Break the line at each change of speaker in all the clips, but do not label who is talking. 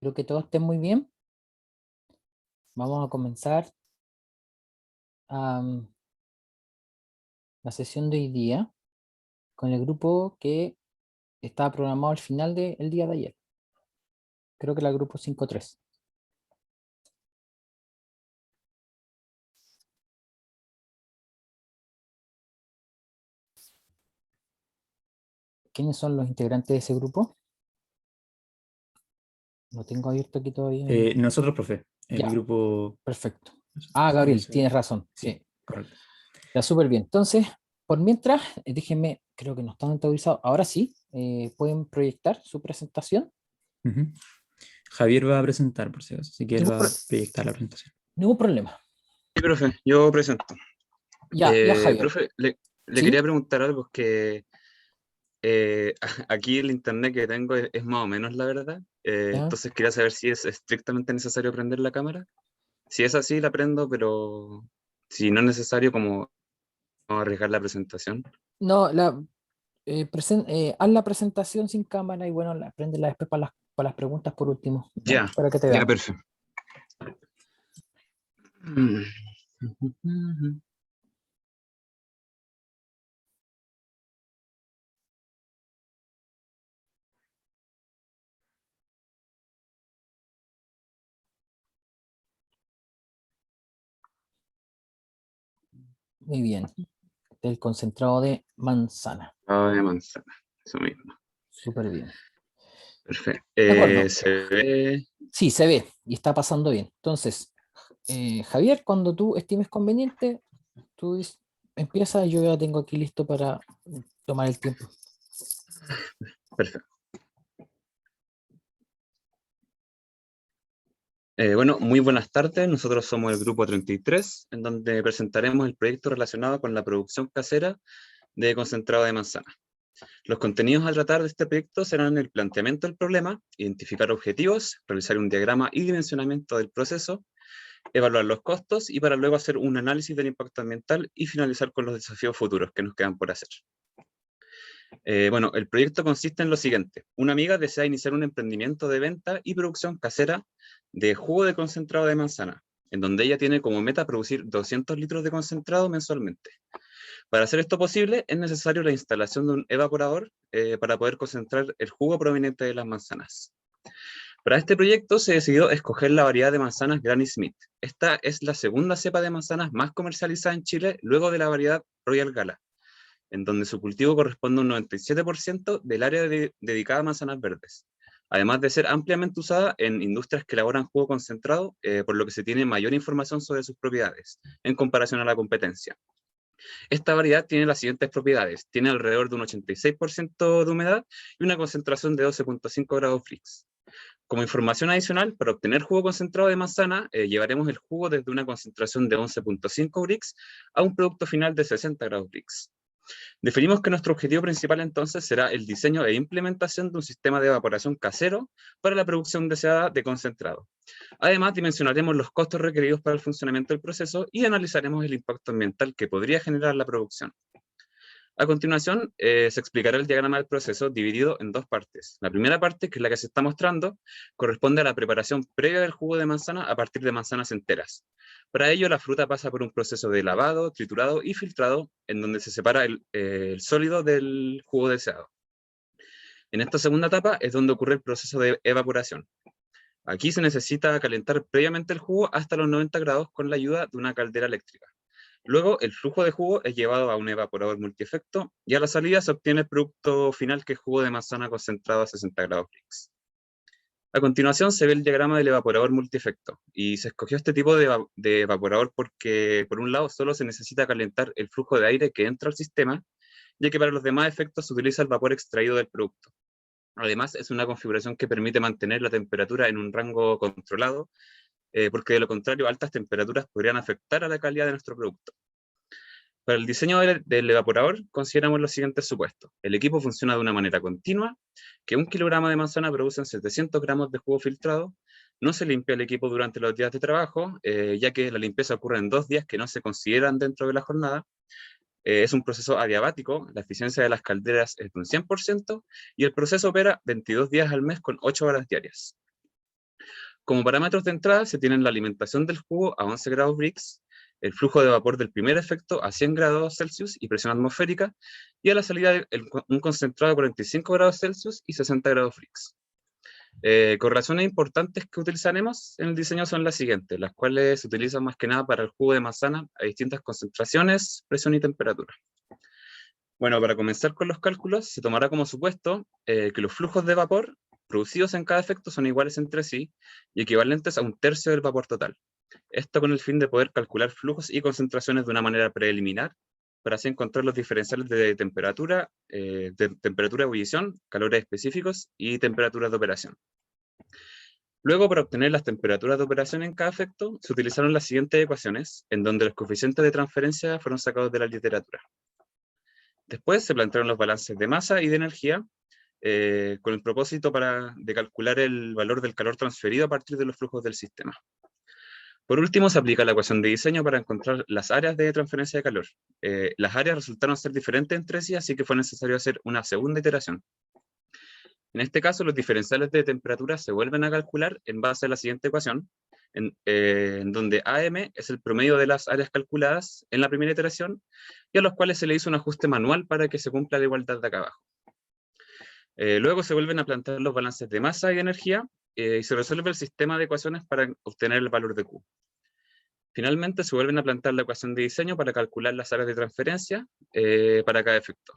Espero que todos estén muy bien. Vamos a comenzar am, la sesión de hoy día con el grupo que estaba programado al final del día de ayer. Creo que era el grupo 5.3. ¿Quiénes son los integrantes de ese grupo? Lo tengo abierto aquí todavía.
Nosotros, profe, el
Ya,
grupo...
perfecto. Ah, Gabriel, tienes razón.
Sí,
Sí,
correcto.
está súper bien. Entonces, por mientras, déjenme, creo que no están autorizados. Ahora sí, pueden proyectar su presentación.
Ujú. Javier va a presentar, por si acaso, así que él
Ningún,
va a proyectar la presentación.
ningún problema.
Sí, profe, yo presento.
Ya, Javier.
Profe, le
¿Sí?
quería preguntar algo, que aquí el internet que tengo es más o menos la verdad.
Ya.
Entonces quería saber si es estrictamente necesario prender la cámara. Si es así, la prendo, pero si no es necesario, como vamos a arriesgar la presentación.
No, haz la presentación sin cámara y bueno, préndela después para las preguntas por último, ¿ya?
Ya,
Para que te
ya,
vean.
perfecto.
Muy bien. El concentrado de manzana.
De manzana, eso mismo.
Súper bien.
Perfecto.
De acuerdo.
Se ve.
Sí, se ve y está pasando bien. Entonces, Javier, cuando tú estimes conveniente, empieza y yo ya tengo aquí listo para tomar el tiempo.
Perfecto. Bueno, muy buenas tardes. Nosotros somos el grupo 33, en donde presentaremos el proyecto relacionado con la producción casera de concentrado de manzana. Los contenidos a tratar de este proyecto serán el planteamiento del problema, identificar objetivos, realizar un diagrama y dimensionamiento del proceso, evaluar los costos y para luego hacer un análisis del impacto ambiental y finalizar con los desafíos futuros que nos quedan por hacer. Bueno, el proyecto consiste en lo siguiente. Una amiga desea iniciar un emprendimiento de venta y producción casera de jugo de concentrado de manzana, en donde ella tiene como meta producir 200 litros de concentrado mensualmente. Para hacer esto posible, es necesario la instalación de un evaporador para poder concentrar el jugo proveniente de las manzanas. Para este proyecto se decidió escoger la variedad de manzanas Granny Smith. Esta es la segunda cepa de manzanas más comercializada en Chile, luego de la variedad Royal Gala, en donde su cultivo corresponde a un 97% del área dedicada a manzanas verdes, además de ser ampliamente usada en industrias que elaboran jugo concentrado, por lo que se tiene mayor información sobre sus propiedades, en comparación a la competencia. Esta variedad tiene las siguientes propiedades. Tiene alrededor de un 86% de humedad y una concentración de 12.5 grados Brix. Como información adicional, para obtener jugo concentrado de manzana, llevaremos el jugo desde una concentración de 11.5 Brix a un producto final de 60 grados Brix. Definimos que nuestro objetivo principal entonces será el diseño e implementación de un sistema de evaporación casero para la producción deseada de concentrado. Además, dimensionaremos los costos requeridos para el funcionamiento del proceso y analizaremos el impacto ambiental que podría generar la producción. A continuación, se explicará el diagrama del proceso dividido en dos partes. La primera parte, que es la que se está mostrando, corresponde a la preparación previa del jugo de manzana a partir de manzanas enteras. Para ello, la fruta pasa por un proceso de lavado, triturado y filtrado, en donde se separa el sólido del jugo deseado. En esta segunda etapa es donde ocurre el proceso de evaporación. Aquí se necesita calentar previamente el jugo hasta los 90 grados con la ayuda de una caldera eléctrica. Luego, el flujo de jugo es llevado a un evaporador multiefecto y a la salida se obtiene el producto final, que es jugo de manzana concentrado a 60 grados Brix. A continuación se ve el diagrama del evaporador multiefecto, y se escogió este tipo de evaporador porque, por un lado, solo se necesita calentar el flujo de aire que entra al sistema, ya que para los demás efectos se utiliza el vapor extraído del producto. Además, es una configuración que permite mantener la temperatura en un rango controlado, porque de lo contrario, altas temperaturas podrían afectar a la calidad de nuestro producto. Para el diseño del evaporador consideramos los siguientes supuestos. El equipo funciona de una manera continua, que 1 kilogramo de manzana produce 700 gramos de jugo filtrado. No se limpia el equipo durante los días de trabajo, ya que la limpieza ocurre en 2 días que no se consideran dentro de la jornada. Es un proceso adiabático, la eficiencia de las calderas es de un 100%, y el proceso opera 22 días al mes con 8 horas diarias. Como parámetros de entrada se tienen la alimentación del jugo a 11 grados Brix, el flujo de vapor del primer efecto a 100 grados Celsius y presión atmosférica, y a la salida un concentrado a 45 grados Celsius y 60 grados Brix. Correlaciones importantes que utilizaremos en el diseño son las siguientes, las cuales se utilizan más que nada para el jugo de manzana a distintas concentraciones, presión y temperatura. Bueno, para comenzar con los cálculos, se tomará como supuesto que los flujos de vapor producidos en cada efecto son iguales entre sí y equivalentes a 1/3 del vapor total. Esto con el fin de poder calcular flujos y concentraciones de una manera preliminar, para así encontrar los diferenciales de temperatura de ebullición, calores específicos y temperaturas de operación. Luego, para obtener las temperaturas de operación en cada efecto, se utilizaron las siguientes ecuaciones, en donde los coeficientes de transferencia fueron sacados de la literatura. Después se plantearon los balances de masa y de energía, con el propósito de calcular el valor del calor transferido a partir de los flujos del sistema. Por último, se aplica la ecuación de diseño para encontrar las áreas de transferencia de calor. Las áreas resultaron ser diferentes entre sí, así que fue necesario hacer una segunda iteración. En este caso, los diferenciales de temperatura se vuelven a calcular en base a la siguiente ecuación, en donde AM es el promedio de las áreas calculadas en la primera iteración, y a los cuales se le hizo un ajuste manual para que se cumpla la igualdad de acá abajo. Luego se vuelven a plantear los balances de masa y energía, y se resuelve el sistema de ecuaciones para obtener el valor de Q. Finalmente se vuelven a plantear la ecuación de diseño para calcular las áreas de transferencia para cada efecto.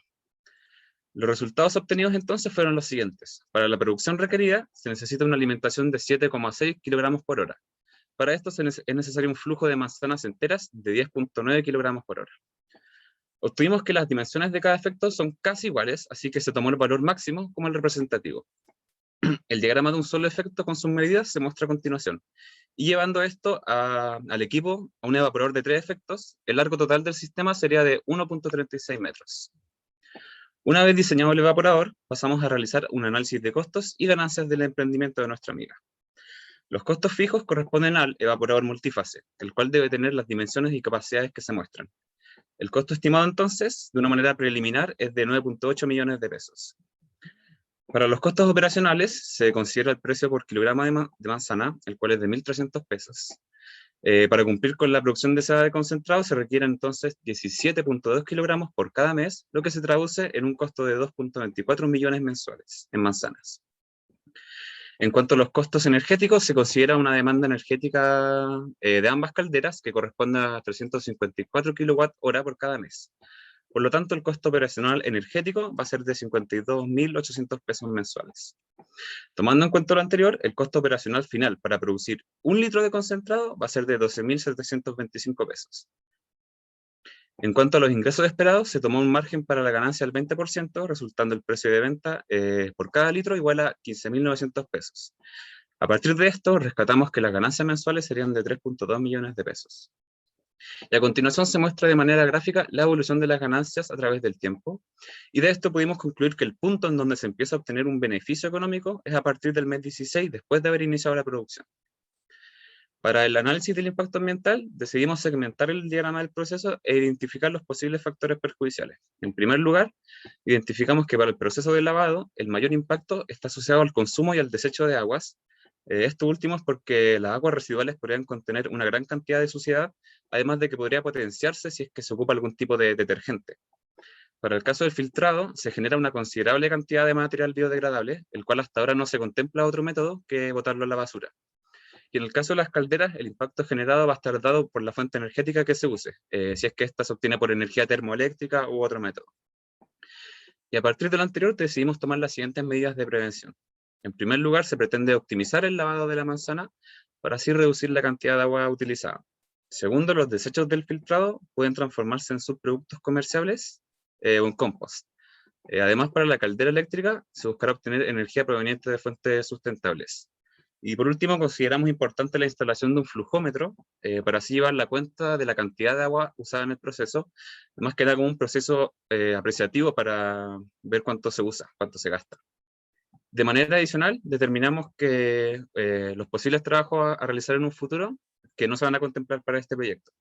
Los resultados obtenidos entonces fueron los siguientes. Para la producción requerida se necesita una alimentación de 7,6 kilogramos por hora. Para esto es necesario un flujo de manzanas enteras de 10,9 kilogramos por hora. Obtuvimos que las dimensiones de cada efecto son casi iguales, así que se tomó el valor máximo como el representativo. El diagrama de un solo efecto con sus medidas se muestra a continuación. Y llevando esto al equipo, a un evaporador de 3 efectos, el largo total del sistema sería de 1,36 metros. Una vez diseñado el evaporador, pasamos a realizar un análisis de costos y ganancias del emprendimiento de nuestra amiga. Los costos fijos corresponden al evaporador multifase, el cual debe tener las dimensiones y capacidades que se muestran. El costo estimado entonces, de una manera preliminar, es de 9,8 millones de pesos. Para los costos operacionales, se considera el precio por kilogramo de manzana, el cual es de 1.300 pesos. Para cumplir con la producción deseada de concentrado, se requieren entonces 17,2 kilogramos por cada mes, lo que se traduce en un costo de 2,24 millones mensuales en manzanas. En cuanto a los costos energéticos, se considera una demanda energética de ambas calderas que corresponde a 354 kWh por cada mes. Por lo tanto, el costo operacional energético va a ser de 52.800 pesos mensuales. Tomando en cuenta lo anterior, el costo operacional final para producir 1 litro de concentrado va a ser de 12.725 pesos. En cuanto a los ingresos esperados, se tomó un margen para la ganancia del 20%, resultando el precio de venta por cada litro igual a 15.900 pesos. A partir de esto, rescatamos que las ganancias mensuales serían de 3,2 millones de pesos. Y a continuación se muestra de manera gráfica la evolución de las ganancias a través del tiempo, y de esto pudimos concluir que el punto en donde se empieza a obtener un beneficio económico es a partir del mes 16, después de haber iniciado la producción. Para el análisis del impacto ambiental, decidimos segmentar el diagrama del proceso e identificar los posibles factores perjudiciales. En primer lugar, identificamos que para el proceso de lavado, el mayor impacto está asociado al consumo y al desecho de aguas. Esto último es porque las aguas residuales podrían contener una gran cantidad de suciedad, además de que podría potenciarse si es que se ocupa algún tipo de detergente. Para el caso del filtrado, se genera una considerable cantidad de material biodegradable, el cual hasta ahora no se contempla otro método que botarlo en la basura. Y en el caso de las calderas, el impacto generado va a estar dado por la fuente energética que se use, si es que ésta se obtiene por energía termoeléctrica u otro método. Y a partir de lo anterior decidimos tomar las siguientes medidas de prevención. En primer lugar, se pretende optimizar el lavado de la manzana para así reducir la cantidad de agua utilizada. Segundo, los desechos del filtrado pueden transformarse en subproductos comerciables o en compost. Además, para la caldera eléctrica se buscará obtener energía proveniente de fuentes sustentables. Y por último, consideramos importante la instalación de un flujómetro para así llevar la cuenta de la cantidad de agua usada en el proceso, más que nada como un proceso apreciativo para ver cuánto se usa, cuánto se gasta. De manera adicional, determinamos que los posibles trabajos a realizar en un futuro que no se van a contemplar para este proyecto.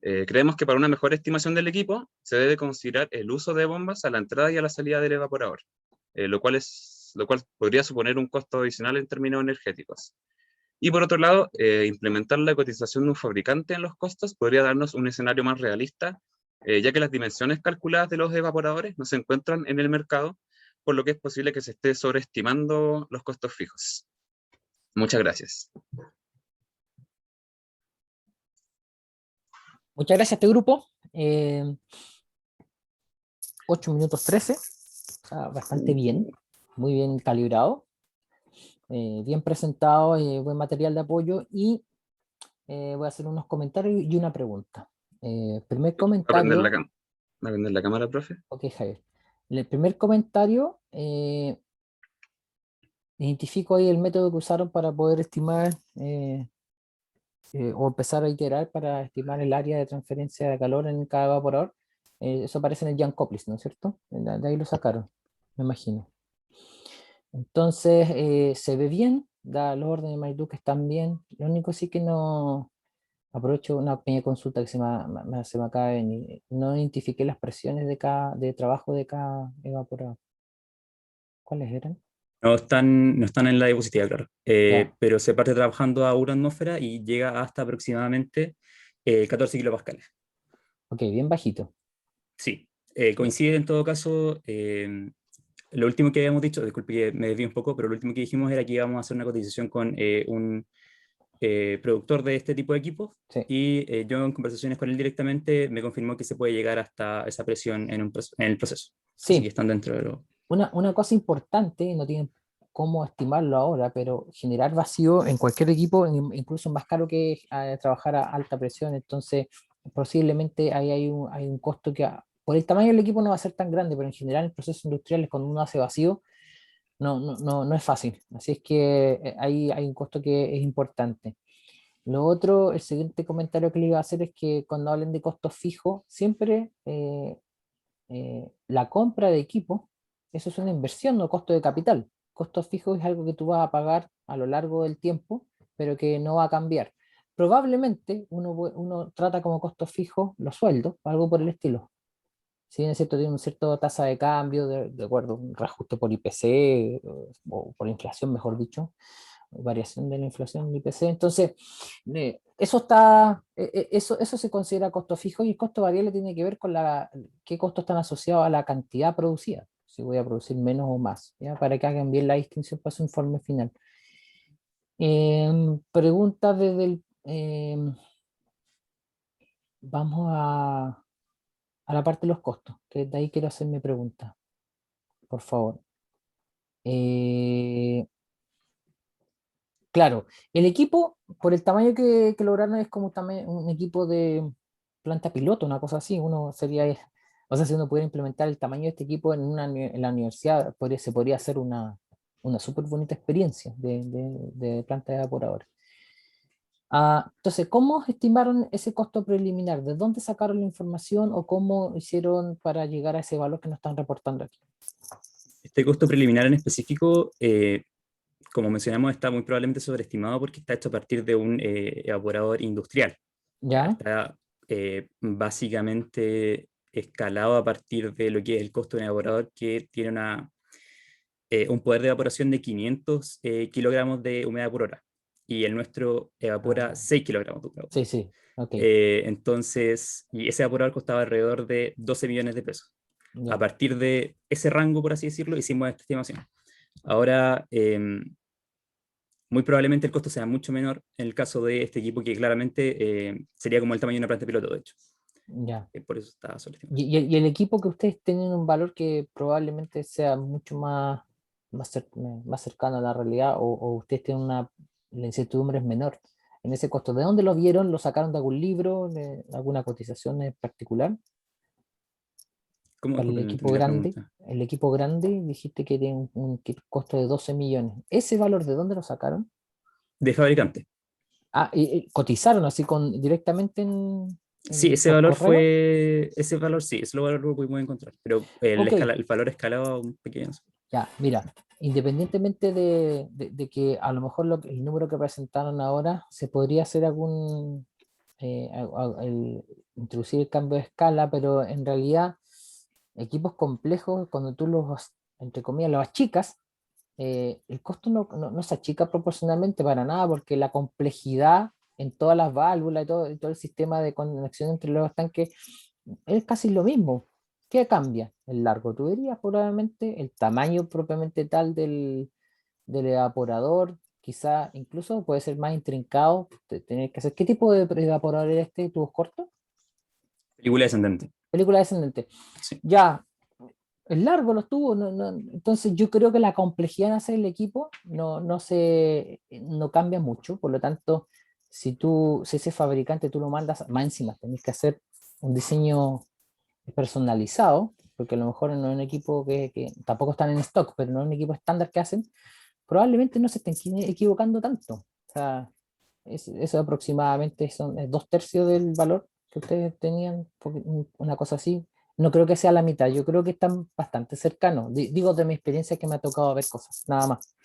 Creemos que para una mejor estimación del equipo se debe considerar el uso de bombas a la entrada y a la salida del evaporador, lo cual es lo cual podría suponer un costo adicional en términos energéticos. Y por otro lado, implementar la cotización de un fabricante en los costos podría darnos un escenario más realista, ya que las dimensiones calculadas de los evaporadores no se encuentran en el mercado, por lo que es posible que se esté sobreestimando los costos fijos. Muchas gracias.
Muchas gracias a este grupo. 8 minutos 13. Bastante bien, muy bien calibrado, bien presentado, buen material de apoyo y voy a hacer unos comentarios y una pregunta. Primer
¿Va a prender
comentario,
¿Va a prender la cámara, profe?
ok Javier, el primer comentario, identifico ahí el método que usaron para poder estimar o empezar a iterar para estimar el área de transferencia de calor en cada evaporador. Eso aparece en el Jan Koplis, ¿no es cierto? De ahí lo sacaron, me imagino. Entonces, se ve bien, da los órdenes de magnitud que están bien. Lo único sí que no, aprovecho una pequeña consulta que se me acaba de venir. No identifiqué las presiones de trabajo de cada evaporador. ¿Cuáles eran?
No están en la diapositiva, claro.
Ya,
Pero se parte trabajando a 1 atmósfera y llega hasta aproximadamente 14 kilopascales.
ok, bien bajito.
Sí, coincide en todo caso. Lo último que habíamos dicho, disculpe que me desvío un poco, pero lo último que dijimos era que íbamos a hacer una cotización con un productor de este tipo de equipos
Sí,
y yo en conversaciones con él directamente me confirmó que se puede llegar hasta esa presión en el proceso. Así que
sí.
están dentro de lo...
Una cosa importante, no tienen cómo estimarlo ahora, pero generar vacío en cualquier equipo, incluso más caro que trabajar a alta presión, entonces posiblemente ahí hay un costo que por el tamaño del equipo no va a ser tan grande, pero en general en procesos industriales cuando uno hace vacío no es fácil, así es que ahí hay un costo que es importante. Lo otro, el siguiente comentario que le iba a hacer es que cuando hablen de costos fijos, siempre la compra de equipo, eso es una inversión, no costo de capital. Costos fijos es algo que tú vas a pagar a lo largo del tiempo, pero que no va a cambiar. Probablemente uno trata como costos fijos los sueldos, algo por el estilo. Si bien es cierto, tiene una cierta tasa de cambio, de acuerdo, un reajuste por IPC o por inflación, mejor dicho, variación de la inflación del IPC. Entonces, eso se considera costo fijo y el costo variable tiene que ver con qué costos están asociados a la cantidad producida. Si voy a producir menos o más, ¿ya? Para que hagan bien la distinción para su informe final. Preguntas desde el... vamos a la parte de los costos, que de ahí quiero hacer mi pregunta, por favor. Eh, Claro, el equipo, por el tamaño que lograron, es como también un equipo de planta piloto, una cosa así. Uno sería, o sea, si uno pudiera implementar el tamaño de este equipo en la universidad, se podría hacer una súper bonita experiencia de planta de evaporadores. Entonces, ¿cómo estimaron ese costo preliminar? ¿De dónde sacaron la información o cómo hicieron para llegar a ese valor que nos están reportando aquí?
Este costo preliminar en específico, como mencionamos, está muy probablemente sobreestimado porque está hecho a partir de un evaporador industrial. Ya
¿Ya?
está básicamente escalado a partir de lo que es el costo de un evaporador que tiene un poder de evaporación de 500 kilogramos de humedad por hora. Y el nuestro evapora
Ah,
6 kilogramos de humedad por
sí,
hora.
sí, ok,
Entonces, y ese evaporador costaba alrededor de 12 millones de pesos. A
ya.
partir de ese rango, por así decirlo, hicimos esta estimación. Ahora, muy probablemente el costo sea mucho menor en el caso de este equipo, que claramente sería como el tamaño de una planta piloto, de hecho.
Ya.
Por eso está sobreestimado.
Y el equipo que ustedes tienen un valor que probablemente sea mucho más cercano a la realidad o ustedes tienen la incertidumbre es menor en ese costo. ¿De dónde lo vieron? ¿Lo sacaron de algún libro? ¿De alguna cotización en particular?
¿Cómo?
Para el
Disculpen, no
equipo
entendí la
grande.
pregunta.
El equipo grande dijiste que tiene un costo de 12 millones. ¿Ese valor de dónde lo sacaron?
De fabricante.
Y cotizaron así directamente
Sí,
por correo.
ese valor sí, ese valor lo pudimos encontrar, pero el,
Ok,
el valor escalado a un pequeño.
ya, mira, independientemente de que a lo mejor el número que presentaron ahora se podría hacer introducir el cambio de escala, pero en realidad equipos complejos, cuando tú entre comillas, los achicas, el costo no se achica proporcionalmente para nada, porque la complejidad en todas las válvulas y todo el sistema de conexión entre los tanques es casi lo mismo. ¿Qué cambia? El largo tuberías probablemente, el tamaño propiamente tal del evaporador, quizá incluso puede ser más intrincado, tener que hacer. ¿Qué tipo de evaporador era este? ¿Tubos cortos?
Película descendente.
Película descendente.
Sí.
Ya, es largo los tubos, entonces yo creo que la complejidad en hacer el equipo no cambia mucho, por lo tanto, si ese fabricante tú lo mandas, más encima tenés que hacer un diseño personalizado, porque a lo mejor no es un equipo que tampoco están en stock, pero no es un equipo estándar que hacen, probablemente no se estén equivocando tanto. O sea, eso aproximadamente son 2/3 del valor que ustedes tenían, una cosa así. No creo que sea la mitad, yo creo que están bastante cercanos. Digo de mi experiencia que me ha tocado ver cosas, nada más.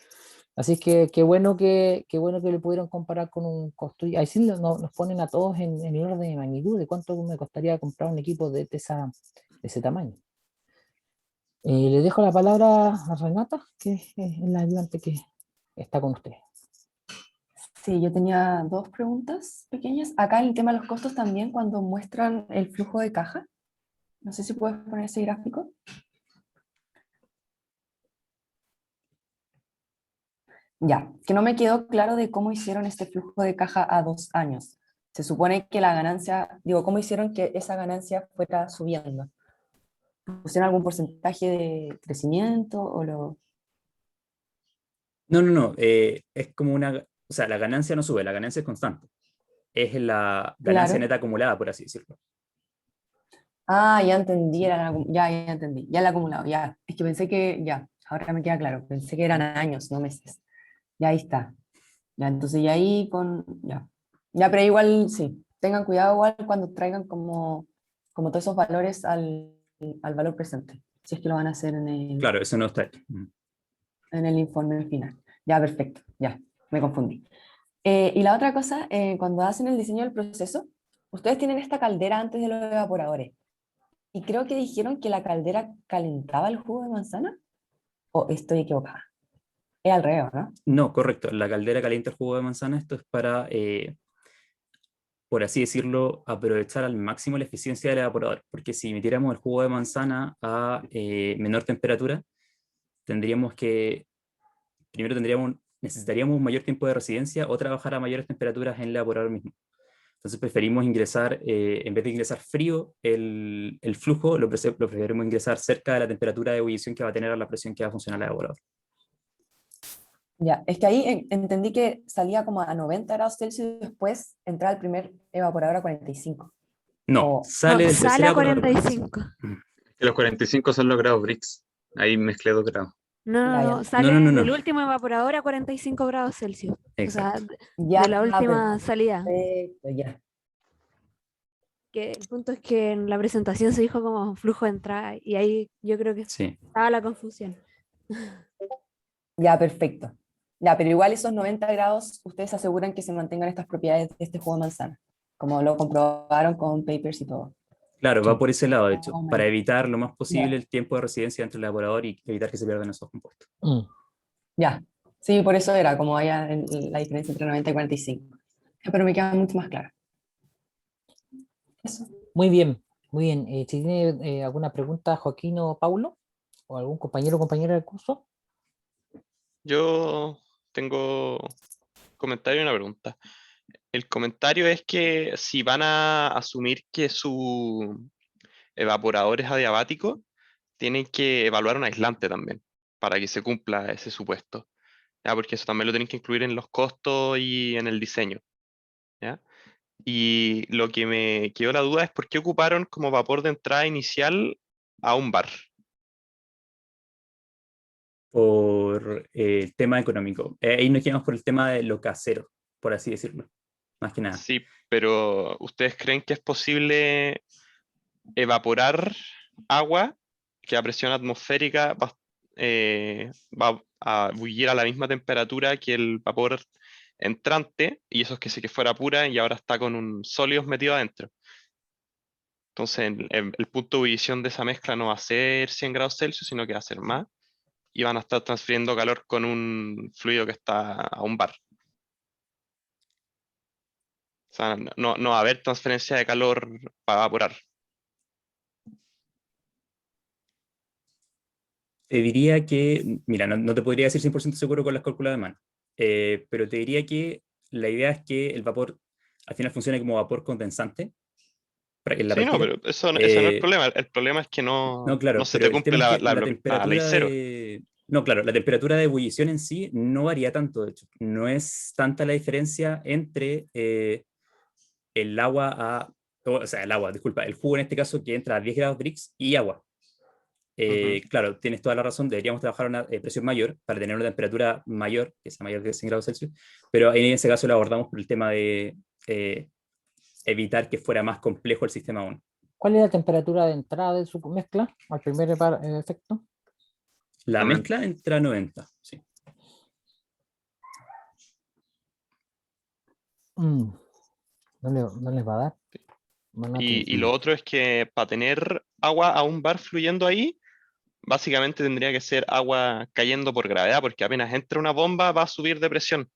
Así que qué bueno que le pudieron comparar con un costo. Y ahí sí nos ponen a todos en el orden de magnitud de cuánto me costaría comprar un equipo de ese tamaño. Le dejo la palabra a Renata, que es la ayudante que está con ustedes.
Sí, yo tenía dos preguntas pequeñas. Acá en el tema de los costos también, cuando muestran el flujo de caja, no sé si puedes poner ese gráfico. Ya, que no me quedó claro de cómo hicieron este flujo de caja a 2 años. Se supone que la ganancia, digo, ¿cómo hicieron que esa ganancia fuera subiendo? ¿Pusieron algún porcentaje de crecimiento o lo...?
No, no, no. Es como o sea, la ganancia no sube, la ganancia es constante. Es la ganancia
Claro.
neta acumulada, por así decirlo.
Ah, ya entendí, ya entendí, ya el acumulado, ya. Es que pensé que, ya, ahora me queda claro, pensé que eran años, no meses. Ya ahí está. Ya, entonces, y ahí ya. Ya, pero igual, sí, tengan cuidado igual cuando traigan como todos esos valores al valor presente, si es que lo van a hacer
Claro, eso no está hecho.
en el informe final. Ya, perfecto, ya, me confundí. Y la otra cosa, cuando hacen el diseño del proceso, ustedes tienen esta caldera antes de los evaporadores. Y creo que dijeron que la caldera calentaba el jugo de manzana. ¿O estoy equivocada? Es al revés, ¿no?
No, correcto. La caldera calienta el jugo de manzana. Esto es para, por así decirlo, aprovechar al máximo la eficiencia del evaporador. Porque si metiéramos el jugo de manzana a menor temperatura, tendríamos que, primero necesitaríamos un mayor tiempo de residencia o trabajar a mayores temperaturas en el evaporador mismo. Entonces preferimos ingresar, en vez de ingresar frío, el flujo lo preferimos ingresar cerca de la temperatura de ebullición que va a tener a la presión que va a funcionar el evaporador.
Ya, es que ahí entendí que salía como a 90 grados Celsius y después entraba el primer evaporador a 45.
No,
O,
sale
No,
del tercer
sale a
evaporador.
45.
Que los 45 son los grados Brix. Ahí mezclé 2 grados.
No, no,
ya,
no,
ya,
No,
sale
no, no,
del
no.
último evaporador a 45 grados Celsius. O sea,
Exacto.
de la
ya,
última salida.
perfecto, ya.
Que el punto es que en la presentación se dijo como flujo de entrada y ahí yo creo que
Sí.
estaba la confusión.
Ya, perfecto. Ya, pero igual esos 90 grados, ustedes aseguran que se mantengan estas propiedades de este jugo de manzana, como lo comprobaron con papers y todo.
Claro, va
Sí.
por ese lado, de
Más
hecho,
o
para
menos.
evitar lo más posible
Ya,
el tiempo de residencia dentro del evaporador y evitar que se pierdan esos compuestos.
Mm.
ya. Sí, por eso era, como había la diferencia entre 90 y 45. Pero me queda mucho más claro. Eso.
Muy bien, muy bien. Si tiene alguna pregunta, Joaquín o Paulo, o algún compañero o compañera del curso.
Yo tengo comentario y una pregunta. El comentario es que si van a asumir que su evaporador es adiabático, tienen que evaluar un aislante también para que se cumpla ese supuesto, ¿ya? Porque eso también lo tienen que incluir en los costos y en el diseño, ¿ya? Y lo que me quedó la duda es por qué ocuparon como vapor de entrada inicial a un bar.
Por el tema económico. Ahí nos quedamos por el tema de lo casero, por así decirlo, más que nada.
Sí, pero ¿ustedes creen que es posible evaporar agua que a presión atmosférica va a bullir a la misma temperatura que el vapor entrante, y eso es que sí que fuera pura y ahora está con un sólido metido adentro? Entonces el punto de ebullición de esa mezcla no va a ser 100 grados Celsius, sino que va a ser más. y van a estar transfiriendo calor con un fluido que está a un bar. O sea, no va a haber transferencia de calor para evaporar.
Te diría que, mira, no te podría decir 100% seguro con las cálculas de mano, pero te diría que la idea es que el vapor al final funcione como vapor condensante en la
Sí, no,
práctica.
pero eso no es el problema. El problema es que
No,
no
claro,
se
pero
te
el tema
cumple
es que la
la ley
temperatura
cero.
de... No, claro, la temperatura de ebullición en sí no varía tanto, de hecho. No es tanta la diferencia entre el agua o sea, el agua, disculpa, el jugo en este caso que entra a 10 grados Brix y agua.
Ujú.
Claro, tienes toda la razón, deberíamos trabajar a una presión mayor para tener una temperatura mayor, que sea mayor de 100 grados Celsius, pero en ese caso lo abordamos por el tema de evitar que fuera más complejo el sistema aún.
¿Cuál es la temperatura de entrada de su mezcla al primer efecto?
La
90.
mezcla entra a 90, sí.
No les va a dar.
Y lo otro es que para tener agua a un bar fluyendo ahí, básicamente tendría que ser agua cayendo por gravedad, porque apenas entra una bomba va a subir de presión.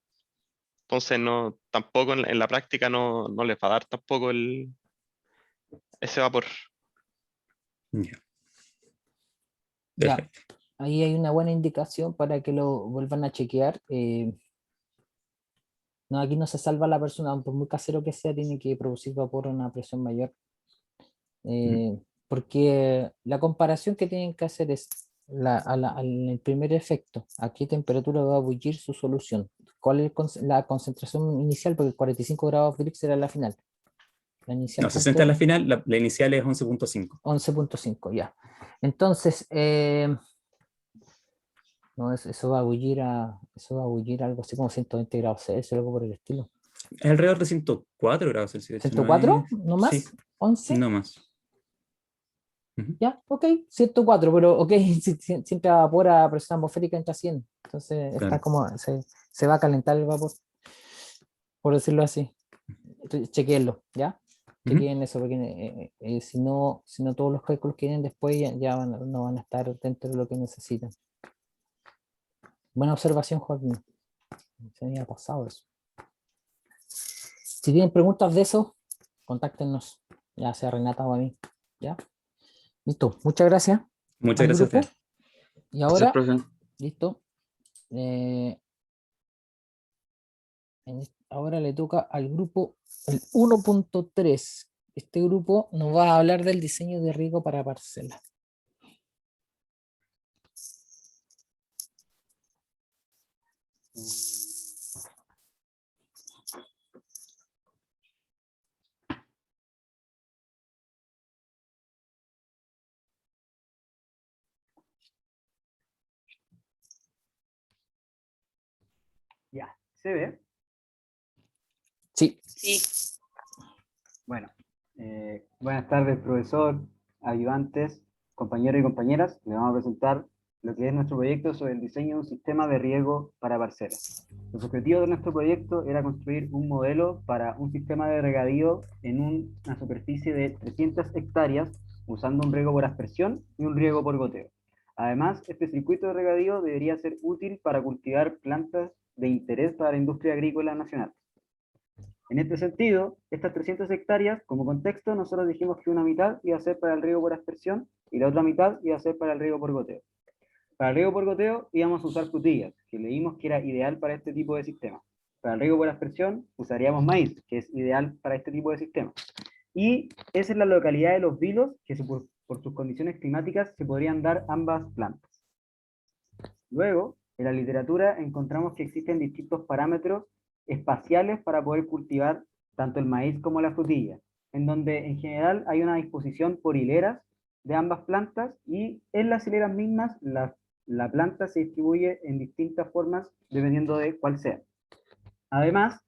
Entonces no, tampoco en la práctica no les va a dar tampoco ese vapor.
Ya.
Ya,
Perfecto.
ahí hay una buena indicación para que lo vuelvan a chequear. No, aquí no se salva la persona, por muy casero que sea, tiene que producir vapor a una presión mayor. Porque la comparación que tienen que hacer es el primer efecto, a qué temperatura va a bullir su solución, cuál es la concentración inicial, porque 45 grados Brix era la final. La inicial,
No, 60
¿cuánto
en la
era?
final, la inicial es 11.5.
11.5, ya. Entonces, no, eso va a bullir algo así como 120 grados Celsius, algo por el estilo.
Es alrededor de 104 grados Celsius, de hecho, no
¿104?
es...
¿No
Sí,
más? ¿11?
no más. Ujú.
Ya, ok, 104, pero ok, siempre evapora a presión atmosférica entra a 100. Entonces está
Claro.
como, se va a calentar el vapor, por decirlo así. Chequenlo, ¿ya?
Ujú.
Chequen eso, porque si no todos los cálculos que vienen después ya no van a estar dentro de lo que necesitan. Buena observación, Joaquín. Se me había pasado eso. Si tienen preguntas de eso, contáctenos, ya sea Renata o a mí, ¿ya? Listo, muchas gracias
Muchas
al
gracias a
grupo.
ustedes.
Y
Gracias,
ahora,
profe.
listo. Ahora le toca al grupo el 1.3. Este grupo nos va a hablar del diseño de riego para parcelas.
Ya, ¿se ve?
Sí,
Bueno, buenas tardes, profesor, ayudantes, compañeros y compañeras. Les vamos a presentar lo que es nuestro proyecto sobre el diseño de un sistema de riego para parcelas. Los objetivos de nuestro proyecto era construir un modelo para un sistema de regadío en una superficie de 300 hectáreas usando un riego por aspersión y un riego por goteo. Además, este circuito de regadío debería ser útil para cultivar plantas de interés para la industria agrícola nacional. En este sentido, estas 300 hectáreas, como contexto, nosotros dijimos que una mitad iba a ser para el riego por aspersión y la otra mitad iba a ser para el riego por goteo. Para el riego por goteo íbamos a usar frutillas, que leímos que era ideal para este tipo de sistema. Para el riego por aspersión usaríamos maíz, que es ideal para este tipo de sistema. Y esa es la localidad de Los Vilos, que por sus condiciones climáticas se podrían dar ambas plantas. Luego, en la literatura encontramos que existen distintos parámetros espaciales para poder cultivar tanto el maíz como la frutilla, en donde en general hay una disposición por hileras de ambas plantas y en las hileras mismas la planta se distribuye en distintas formas dependiendo de cuál sea. Además,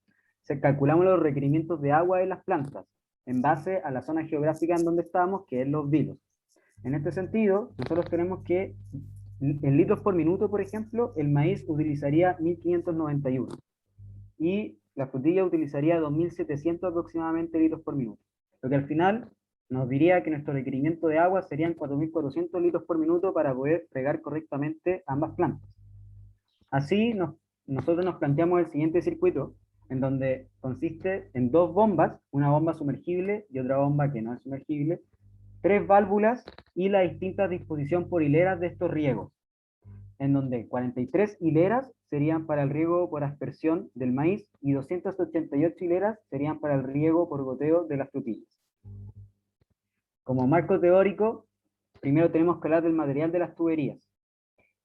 calculamos los requerimientos de agua de las plantas en base a la zona geográfica en donde estamos, que es Los Vilos. En este sentido, nosotros tenemos que en litros por minuto, por ejemplo, el maíz utilizaría 1591 y la frutilla utilizaría 2700 aproximadamente litros por minuto. Lo que al final nos diría que nuestro requerimiento de agua serían 4.400 litros por minuto para poder regar correctamente ambas plantas. Así, nosotros nos planteamos el siguiente circuito, en donde consiste en dos bombas, una bomba sumergible y otra bomba que no es sumergible, 3 válvulas y la distinta disposición por hileras de estos riegos, en donde 43 hileras serían para el riego por aspersión del maíz y 288 hileras serían para el riego por goteo de las frutillas. Como marco teórico, primero tenemos que hablar del material de las tuberías.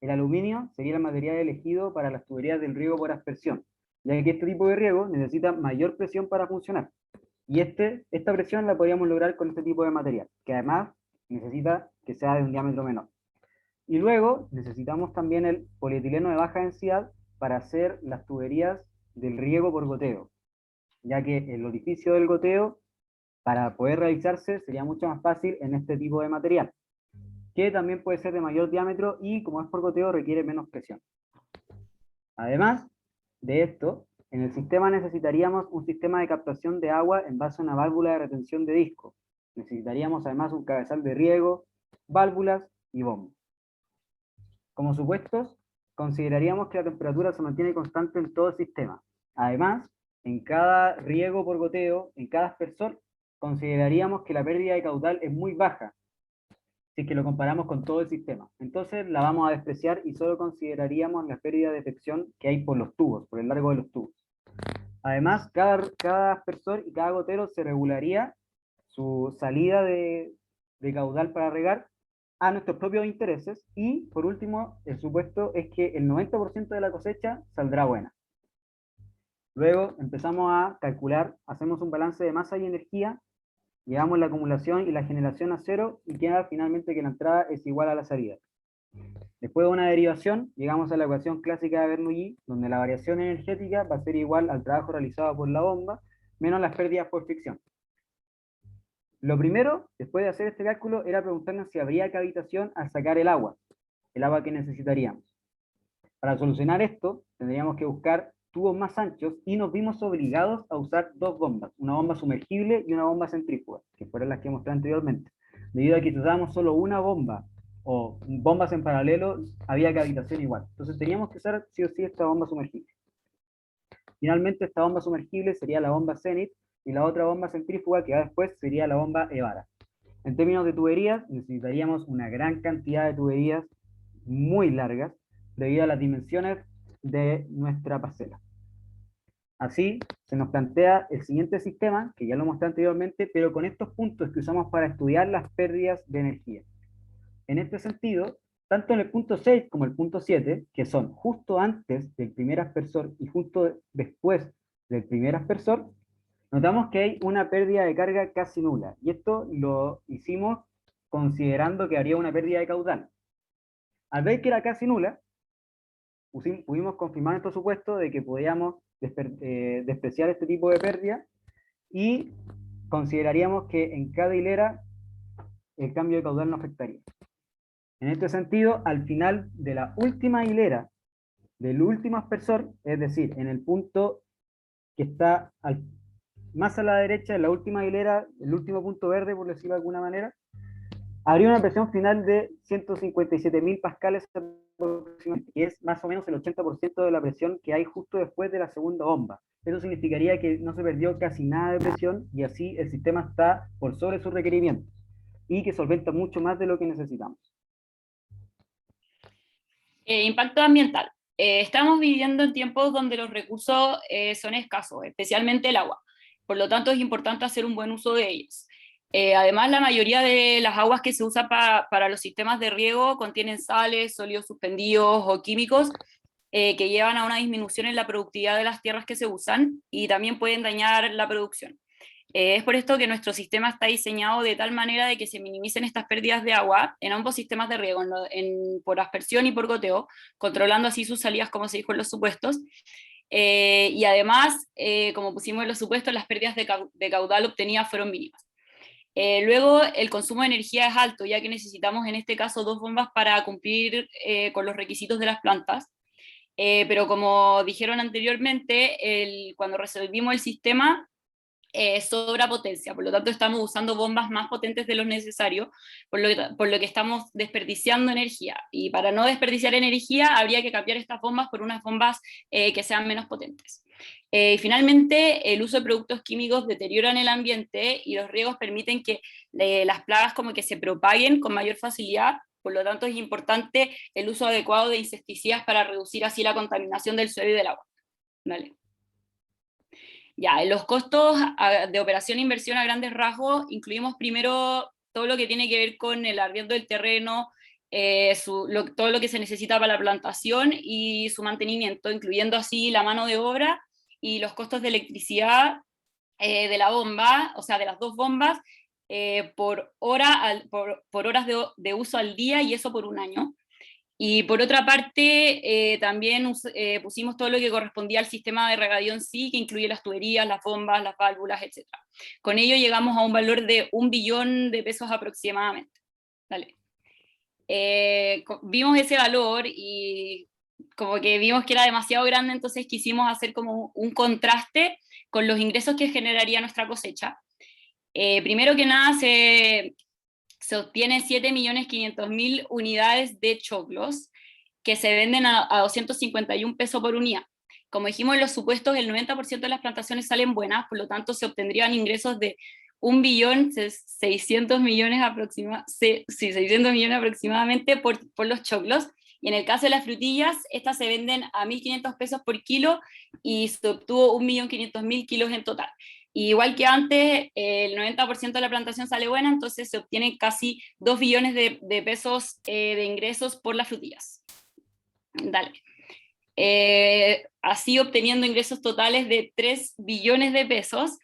El aluminio sería el material elegido para las tuberías del riego por aspersión, ya que este tipo de riego necesita mayor presión para funcionar. Y esta presión la podríamos lograr con este tipo de material, que además necesita que sea de un diámetro menor. Y luego necesitamos también el polietileno de baja densidad para hacer las tuberías del riego por goteo, ya que el orificio del goteo, para poder realizarse, sería mucho más fácil en este tipo de material, que también puede ser de mayor diámetro y, como es por goteo, requiere menos presión. Además de esto, en el sistema necesitaríamos un sistema de captación de agua en base a una válvula de retención de disco. Necesitaríamos además un cabezal de riego, válvulas y bombas. Como supuestos, consideraríamos que la temperatura se mantiene constante en todo el sistema. Además, en cada riego por goteo, en cada aspersor, consideraríamos que la pérdida de caudal es muy baja, si es que lo comparamos con todo el sistema. Entonces la vamos a despreciar y solo consideraríamos la pérdida de presión que hay por los tubos, por el largo de los tubos. Además, cada aspersor y cada gotero se regularía su salida de caudal para regar a nuestros propios intereses, y por último, el supuesto es que el 90% de la cosecha saldrá buena. Luego empezamos a calcular, hacemos un balance de masa y energía, llevamos la acumulación y la generación a cero y queda finalmente que la entrada es igual a la salida. Después de una derivación, llegamos a la ecuación clásica de Bernoulli, donde la variación energética va a ser igual al trabajo realizado por la bomba, menos las pérdidas por fricción. Lo primero, después de hacer este cálculo, era preguntarnos si habría cavitación al sacar el agua que necesitaríamos. Para solucionar esto, tendríamos que buscar tubos más anchos y nos vimos obligados a usar dos bombas, una bomba sumergible y una bomba centrífuga, que fueron las que mostré anteriormente. Debido a que si usábamos solo una bomba o bombas en paralelo, había cavitación igual. Entonces teníamos que usar sí o sí esta bomba sumergible. Finalmente, esta bomba sumergible sería la bomba Zenith, y la otra bomba centrífuga que va después sería la bomba Evara. En términos de tuberías, necesitaríamos una gran cantidad de tuberías muy largas, debido a las dimensiones de nuestra parcela. Así, se nos plantea el siguiente sistema, que ya lo mostré anteriormente, pero con estos puntos que usamos para estudiar las pérdidas de energía. En este sentido, tanto en el punto 6 como el punto 7, que son justo antes del primer aspersor y justo después del primer aspersor, notamos que hay una pérdida de carga casi nula, y esto lo hicimos considerando que habría una pérdida de caudal. Al ver que era casi nula, pudimos confirmar nuestro supuesto de que podíamos despreciar este tipo de pérdida, y consideraríamos que en cada hilera el cambio de caudal no afectaría. En este sentido, al final de la última hilera del último aspersor, es decir, en el punto que está más a la derecha, en la última hilera, el último punto verde, por decirlo de alguna manera, habría una presión final de 157.000 pascales, que es más o menos el 80% de la presión que hay justo después de la segunda bomba. Eso significaría que no se perdió casi nada de presión, y así el sistema está por sobre sus requerimientos, y que solventa mucho más de lo que necesitamos.
Impacto ambiental. Estamos viviendo en tiempos donde los recursos son escasos, especialmente el agua. Por lo tanto, es importante hacer un buen uso de ellos. Además, la mayoría de las aguas que se usan para los sistemas de riego contienen sales, sólidos suspendidos o químicos que llevan a una disminución en la productividad de las tierras que se usan, y también pueden dañar la producción. Es por esto que nuestro sistema está diseñado de tal manera de que se minimicen estas pérdidas de agua en ambos sistemas de riego, por aspersión y por goteo, controlando así sus salidas, como se dijo en los supuestos. Y además, como pusimos en los supuestos, las pérdidas de caudal obtenidas fueron mínimas. Luego, el consumo de energía es alto, ya que necesitamos en este caso dos bombas para cumplir con los requisitos de las plantas. Pero como dijeron anteriormente, cuando resolvimos el sistema, sobra potencia, por lo tanto estamos usando bombas más potentes de lo necesario, por lo que estamos desperdiciando energía, y para no desperdiciar energía habría que cambiar estas bombas por unas bombas que sean menos potentes. Finalmente, el uso de productos químicos deterioran el ambiente y los riegos permiten que las plagas como que se propaguen con mayor facilidad, por lo tanto es importante el uso adecuado de insecticidas para reducir así la contaminación del suelo y del agua. ¿Vale? Ya, en los costos de operación e inversión a grandes rasgos, incluimos primero todo lo que tiene que ver con el arriendo del terreno, todo lo que se necesita para la plantación y su mantenimiento, incluyendo así la mano de obra y los costos de electricidad de la bomba, o sea, de las dos bombas, por horas de uso al día, y eso por un año. Y por otra parte, también pusimos todo lo que correspondía al sistema de regadío en sí, que incluye las tuberías, las bombas, las válvulas, etc. Con ello llegamos a un valor de 1 billón de pesos aproximadamente. Dale. Vimos ese valor y como que vimos que era demasiado grande, entonces quisimos hacer como un contraste con los ingresos que generaría nuestra cosecha. Primero que nada, se obtienen 7.500.000 unidades de choclos que se venden a 251 pesos por unidad. Como dijimos en los supuestos, el 90% de las plantaciones salen buenas, por lo tanto se obtendrían ingresos de 1.600.000.000 600 millones aproximadamente por los choclos. Y en el caso de las frutillas, estas se venden a 1.500 pesos por kilo y se obtuvo 1.500.000 kilos en total. Y igual que antes, el 90% de la plantación sale buena, entonces se obtienen casi 2 billones de pesos de ingresos por las frutillas. Dale. Así obteniendo ingresos totales de 3 billones de pesos,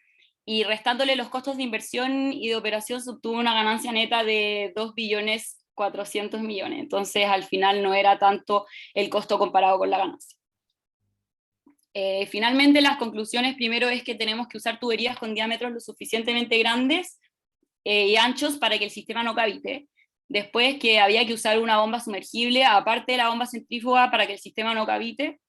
y restándole los costos de inversión y de operación se obtuvo una ganancia neta de 2.400.000.000. Entonces al final no era tanto el costo comparado con la ganancia. Finalmente, las conclusiones primero es que tenemos que usar tuberías con diámetros lo suficientemente grandes y anchos para que el sistema no cavite. Después, que había que usar una bomba sumergible, aparte de la bomba centrífuga, para que el sistema no cavite.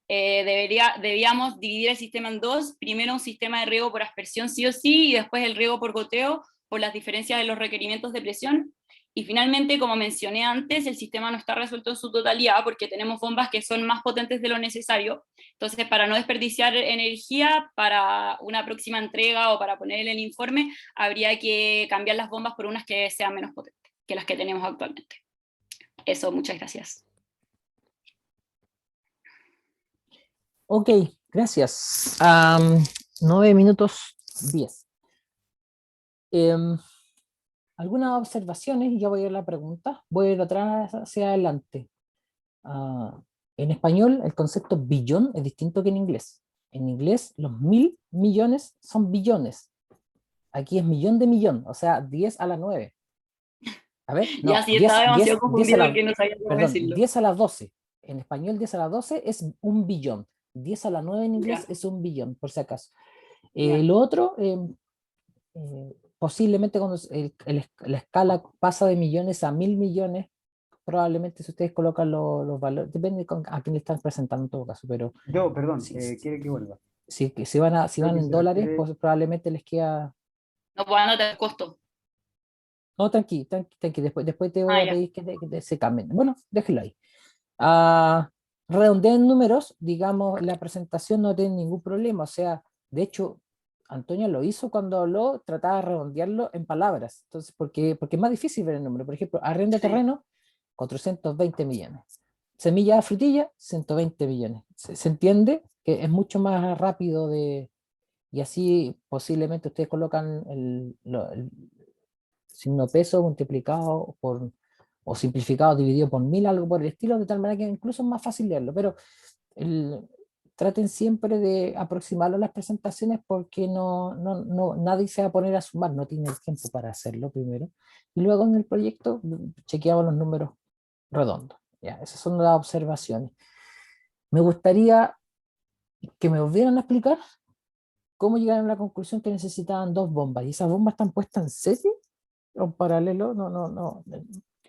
Debíamos dividir el sistema en dos: primero un sistema de riego por aspersión sí o sí, y después el riego por goteo por las diferencias de los requerimientos de presión. Y finalmente, como mencioné antes, el sistema no está resuelto en su totalidad porque tenemos bombas que son más potentes de lo necesario. Entonces, para no desperdiciar energía, para una próxima entrega o para poner en el informe, habría que cambiar las bombas por unas que sean menos potentes que las que tenemos actualmente. Eso, muchas gracias.
Ok, gracias. 9 minutos 10. Algunas observaciones, y ya voy a ir a la pregunta. Voy a ir atrás hacia adelante. En español, el concepto billón es distinto que en inglés. En inglés, los 1.000 millones son billones. Aquí es millón de millón, o sea, 10 a la 9. A ver, no,
Ya, sí, estaba demasiado confundido porque no sabía cómo
perdón,
decirlo.
10 a la 12. En español, 10 a la 12 es un billón. 10 a la 9 en inglés
Ya.
es un billón, por si acaso.
Ya.
Lo otro, posiblemente cuando la escala pasa de millones a 1.000 millones, probablemente si ustedes colocan los valores, depende a quién le están presentando en todo caso, pero
Yo, perdón,
si,
quiere que vuelva.
si van
Creo que
en
se
dólares,
refiere-
pues probablemente les queda...
No puedo anotar el costo.
No, tranqui, después te voy a
Ya.
pedir que se cambien. Bueno, déjenlo ahí. Redondeé en números, digamos, la presentación no tiene ningún problema, o sea, de hecho, Antonio lo hizo cuando habló, trataba de redondearlo en palabras, entonces, porque es más difícil ver el número. Por ejemplo, arriendo de
Sí.
terreno, 420 millones. Semilla de frutilla, 120 millones. ¿Se entiende? Que es mucho más rápido y así posiblemente ustedes colocan el signo peso multiplicado por, o simplificado dividido por 1.000, algo por el estilo, de tal manera que incluso es más fácil leerlo, pero traten siempre de aproximarlo a las presentaciones porque nadie se va a poner a sumar, no tiene el tiempo para hacerlo primero, y luego en el proyecto chequeamos los números redondos. Ya, esas son las observaciones. Me gustaría que me volvieran a explicar cómo llegaron a la conclusión que necesitaban 2 bombas, y esas bombas están puestas en serie o en paralelo. No.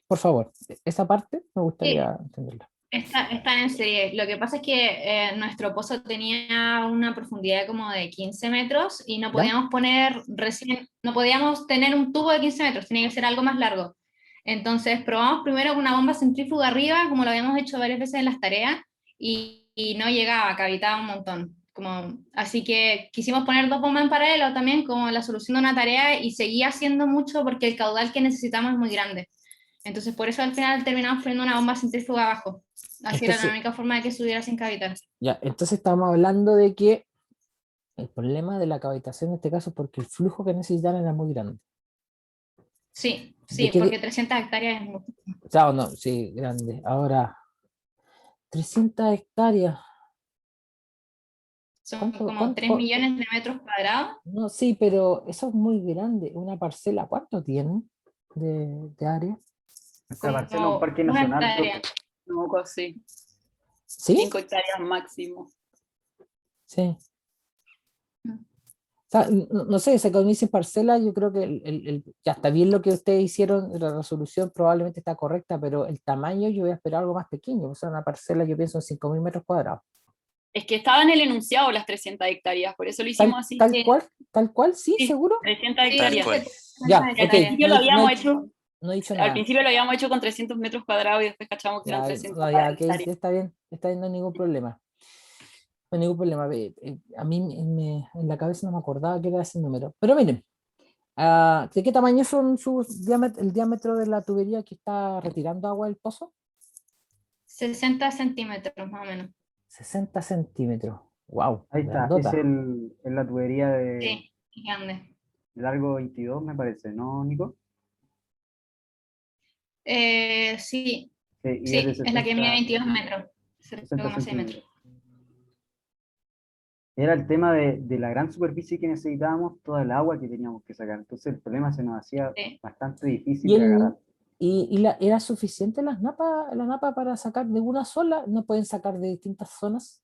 Por favor, esa parte me gustaría entenderla.
Están en serie. Lo que pasa es que nuestro pozo tenía una profundidad como de 15 metros y no
¿Ya?
podíamos no podíamos tener un tubo de 15 metros, tenía que ser algo más largo. Entonces probamos primero con una bomba centrífuga arriba, como lo habíamos hecho varias veces en las tareas, y no llegaba, cavitaba un montón. Así que quisimos poner dos bombas en paralelo también como la solución de una tarea y seguía haciendo mucho porque el caudal que necesitamos es muy grande. Entonces, por eso al final terminamos poniendo una bomba centrífuga abajo. Así era la
Entonces,
única forma de que subiera sin cavitar.
ya, entonces estamos hablando de que el problema de la cavitación en este caso es porque el flujo que necesitan era muy grande.
Sí,
¿De
sí,
qué
porque 300 hectáreas es mucho.
Claro, no, sí, grande. Ahora, 300 hectáreas.
Son
¿Cuánto,
como 3 millones de metros cuadrados.
No, sí, pero eso es muy grande. Una parcela, ¿cuánto tiene de área?
Nuestra parcela es un
Como
parque
una
nacional,
hectárea,
profe.
no, algo así.
¿Sí?
5 hectáreas máximo.
Sí. O sea, no sé, cuando dice parcela, yo creo que ya está bien lo que ustedes hicieron, la resolución probablemente está correcta, pero el tamaño yo voy a esperar algo más pequeño. O sea, una parcela yo pienso en 5.000 metros cuadrados.
Es que estaba en el enunciado las 300 hectáreas, por eso lo hicimos así.
Tal cual, sí,
Sí,
seguro.
300
Sí,
Tal
hectáreas.
cual.
Ya,
Al
ok,
principio lo habíamos hecho,
no he dicho
al
nada.
principio lo habíamos hecho con 300 metros cuadrados y después cachamos que eran
Ya,
300
no, ya, ok,
hectáreas.
está bien, no hay ningún problema. No hay ningún problema. A mí en la cabeza no me acordaba que era ese número. Pero miren, ¿de qué tamaño son el diámetro de la tubería que está retirando agua del pozo?
60 centímetros más o menos.
60 centímetros. Wow,
Ahí está,
grandota.
es la tubería de
Sí, grande.
largo 22, me parece, ¿no, Nico?
Sí,
Sí, y es de
sí, es la que mide
60,
22 metros.
60
0,6 metros.
centímetros. Era el tema de la gran superficie que necesitábamos, toda el agua que teníamos que sacar. Entonces el problema se nos hacía
Sí.
bastante difícil
¿Y,
de agarrar.
era suficiente la napa para sacar de una sola? ¿No pueden sacar de distintas zonas?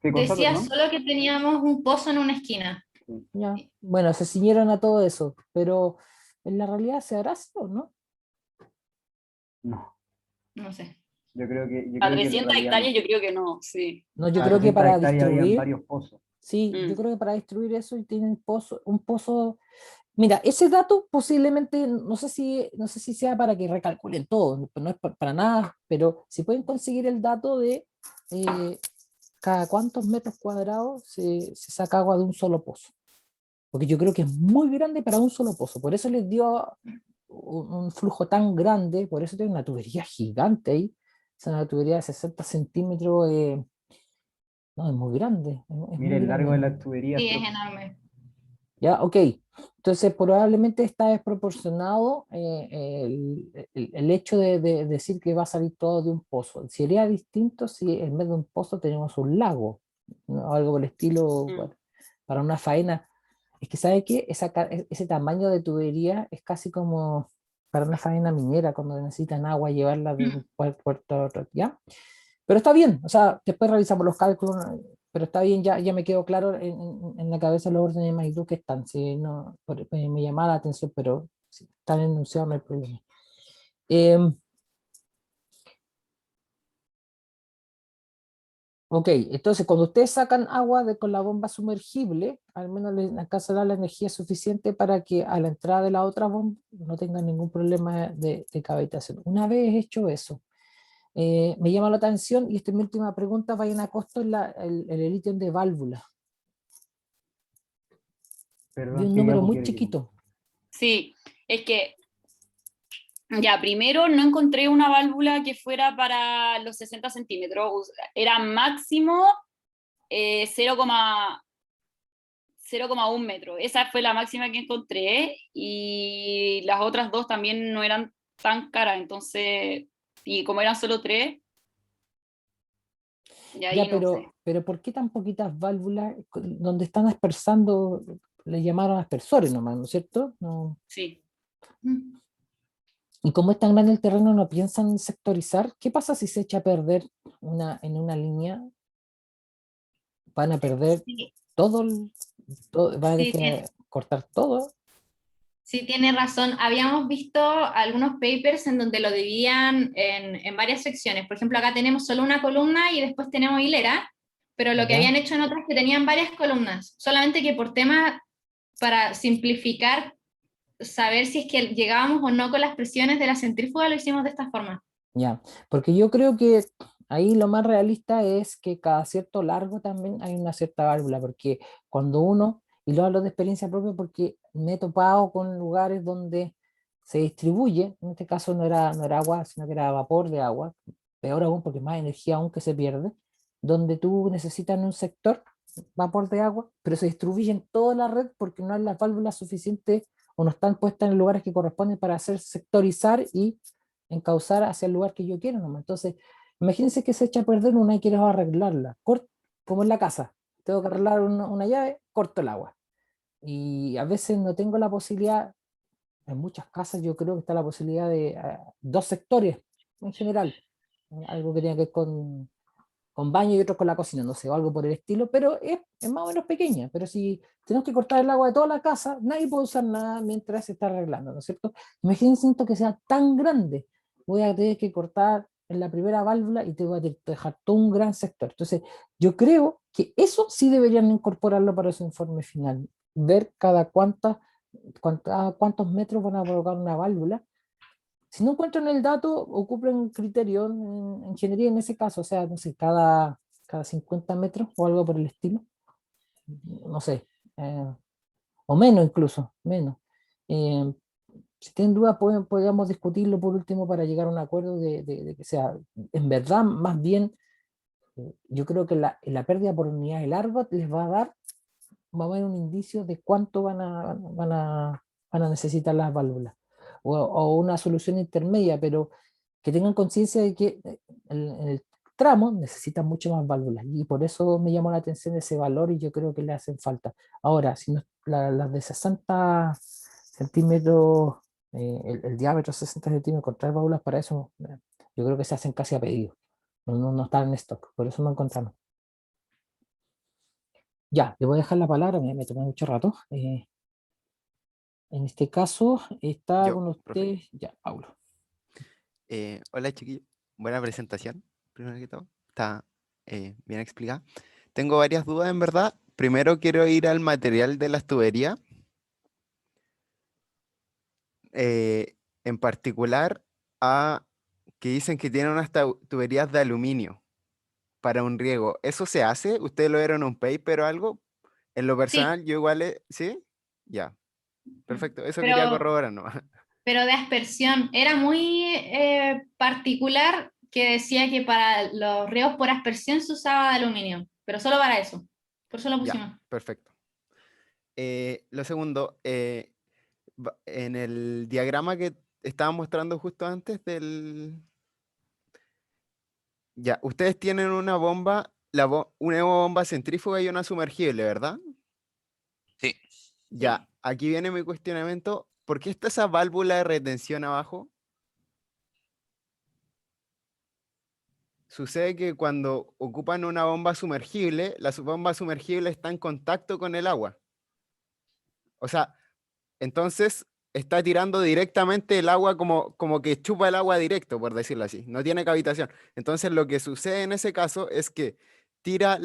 ¿Qué cosa,
Decía
perdón?
solo que teníamos un pozo en una esquina.
Sí.
Ya. Bueno, se ciñeron a todo eso, pero en la realidad se hará así, ¿o no?
No,
No sé.
yo
A
creo que en
300
realidad no.
hectáreas yo creo que no, sí.
No, yo
A
creo que
300
para
hectáreas habían
distribuir,
varios pozos.
sí, yo
Mm.
creo que para distribuir eso y tienen un pozo. Mira, ese dato posiblemente, no sé si sea para que recalculen todo, no es para nada, pero si pueden conseguir el dato de cada cuántos metros cuadrados se saca agua de un solo pozo. Porque yo creo que es muy grande para un solo pozo. Por eso les dio un flujo tan grande, por eso tiene una tubería gigante ahí. Es una tubería de 60 centímetros, no, es muy grande, es
Mire
muy
el largo
grande.
de las tuberías,
Sí, es
profe.
enorme.
Ya, ok. Entonces, probablemente está desproporcionado el hecho de decir que va a salir todo de un pozo. Sería distinto si en vez de un pozo tenemos un lago, ¿no? Algo por el estilo,
Mm.
bueno, para una faena. Es que, ¿sabe qué? Ese tamaño de tubería es casi como para una faena minera, cuando necesitan agua, llevarla de un puerto a otro, ¿ya? Pero está bien, o sea, después revisamos los cálculos, pero está bien, ya me quedó claro en la cabeza los órdenes de magnitud que están. Sí, no, me llamaba la atención, pero si están enunciados no hay problema. Ok, entonces cuando ustedes sacan agua con la bomba sumergible, al menos les alcanzará la energía suficiente para que a la entrada de la otra bomba no tengan ningún problema de cavitación. Una vez hecho eso, me llama la atención, y esta es mi última pregunta, vayan a costo el ítem de válvula. Vi
Perdón,
un
¿qué
número
capo
muy
quiere que no?
chiquito.
Sí, es que ya primero no encontré una válvula que fuera para los 60 centímetros, era máximo 0,1 metro. Esa fue la máxima que encontré y las otras dos también no eran tan caras, entonces, y como eran solo tres, y ahí
Ya,
no sé.
pero ¿por qué tan poquitas válvulas donde están aspersando? Le llamaron aspersores nomás, ¿no es cierto? No.
Sí.
Y como es tan grande el terreno, ¿no piensan sectorizar? ¿Qué pasa si se echa a perder en una línea? Van a perder
Sí,
todo, van a tener
Sí,
que cortar todo.
Sí, tiene razón. Habíamos visto algunos papers en donde lo dividían en varias secciones. Por ejemplo, acá tenemos solo una columna y después tenemos hilera, pero lo que
¿Ya?
habían hecho en otras es que tenían varias columnas, solamente que por tema, para simplificar, saber si es que llegábamos o no con las presiones de la centrífuga, lo hicimos de esta forma.
Ya, porque yo creo que ahí lo más realista es que cada cierto largo también hay una cierta válvula, porque cuando uno, y lo hablo de experiencia propia porque me he topado con lugares donde se distribuye, en este caso no era agua, sino que era vapor de agua, peor aún porque es más energía aún que se pierde, donde tú necesitas en un sector vapor de agua, pero se distribuye en toda la red porque no hay las válvulas suficientes o no están puestas en lugares que corresponden para hacer sectorizar y encauzar hacia el lugar que yo quiero nomás. Entonces, imagínense que se echa a perder una y quiero arreglarla, como en la casa, tengo que arreglar una llave, corto el agua. Y a veces no tengo la posibilidad, en muchas casas yo creo que está la posibilidad de dos sectores en general, algo que tenga que ver con baño y otro con la cocina, no sé, o algo por el estilo, pero es más o menos pequeña. Pero si tenemos que cortar el agua de toda la casa, nadie puede usar nada mientras se está arreglando, ¿no es cierto? Imagínense esto que sea tan grande, voy a tener que cortar en la primera válvula y te voy a tener que dejar todo un gran sector. Entonces, yo creo que eso sí deberían incorporarlo para su informe final, ver cuántos metros van a colocar una válvula. Si no encuentran el dato, ocupen un criterio en ingeniería en ese caso, o sea, no sé, cada 50 metros o algo por el estilo, no sé, o menos incluso, menos. Eh, si tienen dudas, podríamos discutirlo por último para llegar a un acuerdo de que sea, en verdad, más bien, yo creo que la pérdida por unidad de largo les va a dar, va a haber un indicio de cuánto van a necesitar las válvulas, o una solución intermedia, pero que tengan conciencia de que en el tramo necesitan mucho más válvulas y por eso me llamó la atención ese valor y yo creo que le hacen falta. Ahora, si no, las de 60 centímetros, el diámetro 60 centímetros con 3 válvulas, para eso yo creo que se hacen casi a pedido, no están en stock, por eso no encontramos. Ya, le voy a dejar la palabra, me tomé mucho rato. En este caso está
Yo,
con
profe.
usted, ya, Paulo.
Hola chiquillos, buena presentación, primero que todo, está bien explicada. Tengo varias dudas en verdad. Primero quiero ir al material de las tuberías, en particular a que dicen que tienen unas tuberías de aluminio para un riego. ¿Eso se hace? ¿Ustedes lo vieron en un paper o algo? En lo
Sí,
personal, yo igual, ¿sí? Ya, perfecto, eso quería
pero,
corroborar, ¿no?
pero de aspersión. Era muy particular que decía que para los riegos por aspersión se usaba de aluminio, pero solo para eso. Por eso lo
Ya,
pusimos.
perfecto. Lo segundo, en el diagrama que estaba mostrando justo antes del... Ya, ustedes tienen una bomba, una bomba centrífuga y una sumergible, ¿verdad?
Sí.
Ya, aquí viene mi cuestionamiento. ¿Por qué está esa válvula de retención abajo? Sucede que cuando ocupan una bomba sumergible, la bomba sumergible está en contacto con el agua. O sea, entonces está tirando directamente el agua como que chupa el agua directo, por decirlo así. No tiene cavitación. Entonces lo que sucede en ese caso es que tira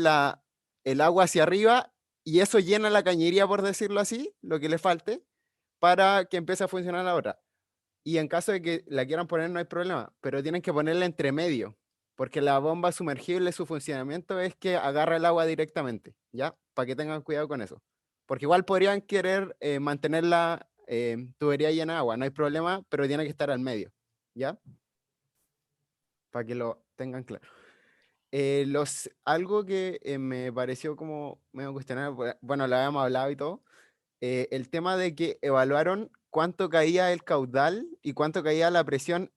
el agua hacia arriba y eso llena la cañería, por decirlo así, lo que le falte, para que empiece a funcionar la otra. Y en caso de que la quieran poner no hay problema, pero tienen que ponerla entre medio, porque la bomba sumergible, su funcionamiento es que agarra el agua directamente, ¿ya? Para que tengan cuidado con eso. Porque igual podrían querer mantener la tubería llena de agua, no hay problema, pero tiene que estar al medio, ¿ya? Para que lo tengan claro. Algo que me pareció como medio cuestionable, bueno, lo habíamos hablado y todo, el tema de que evaluaron cuánto caía el caudal y cuánto caía la presión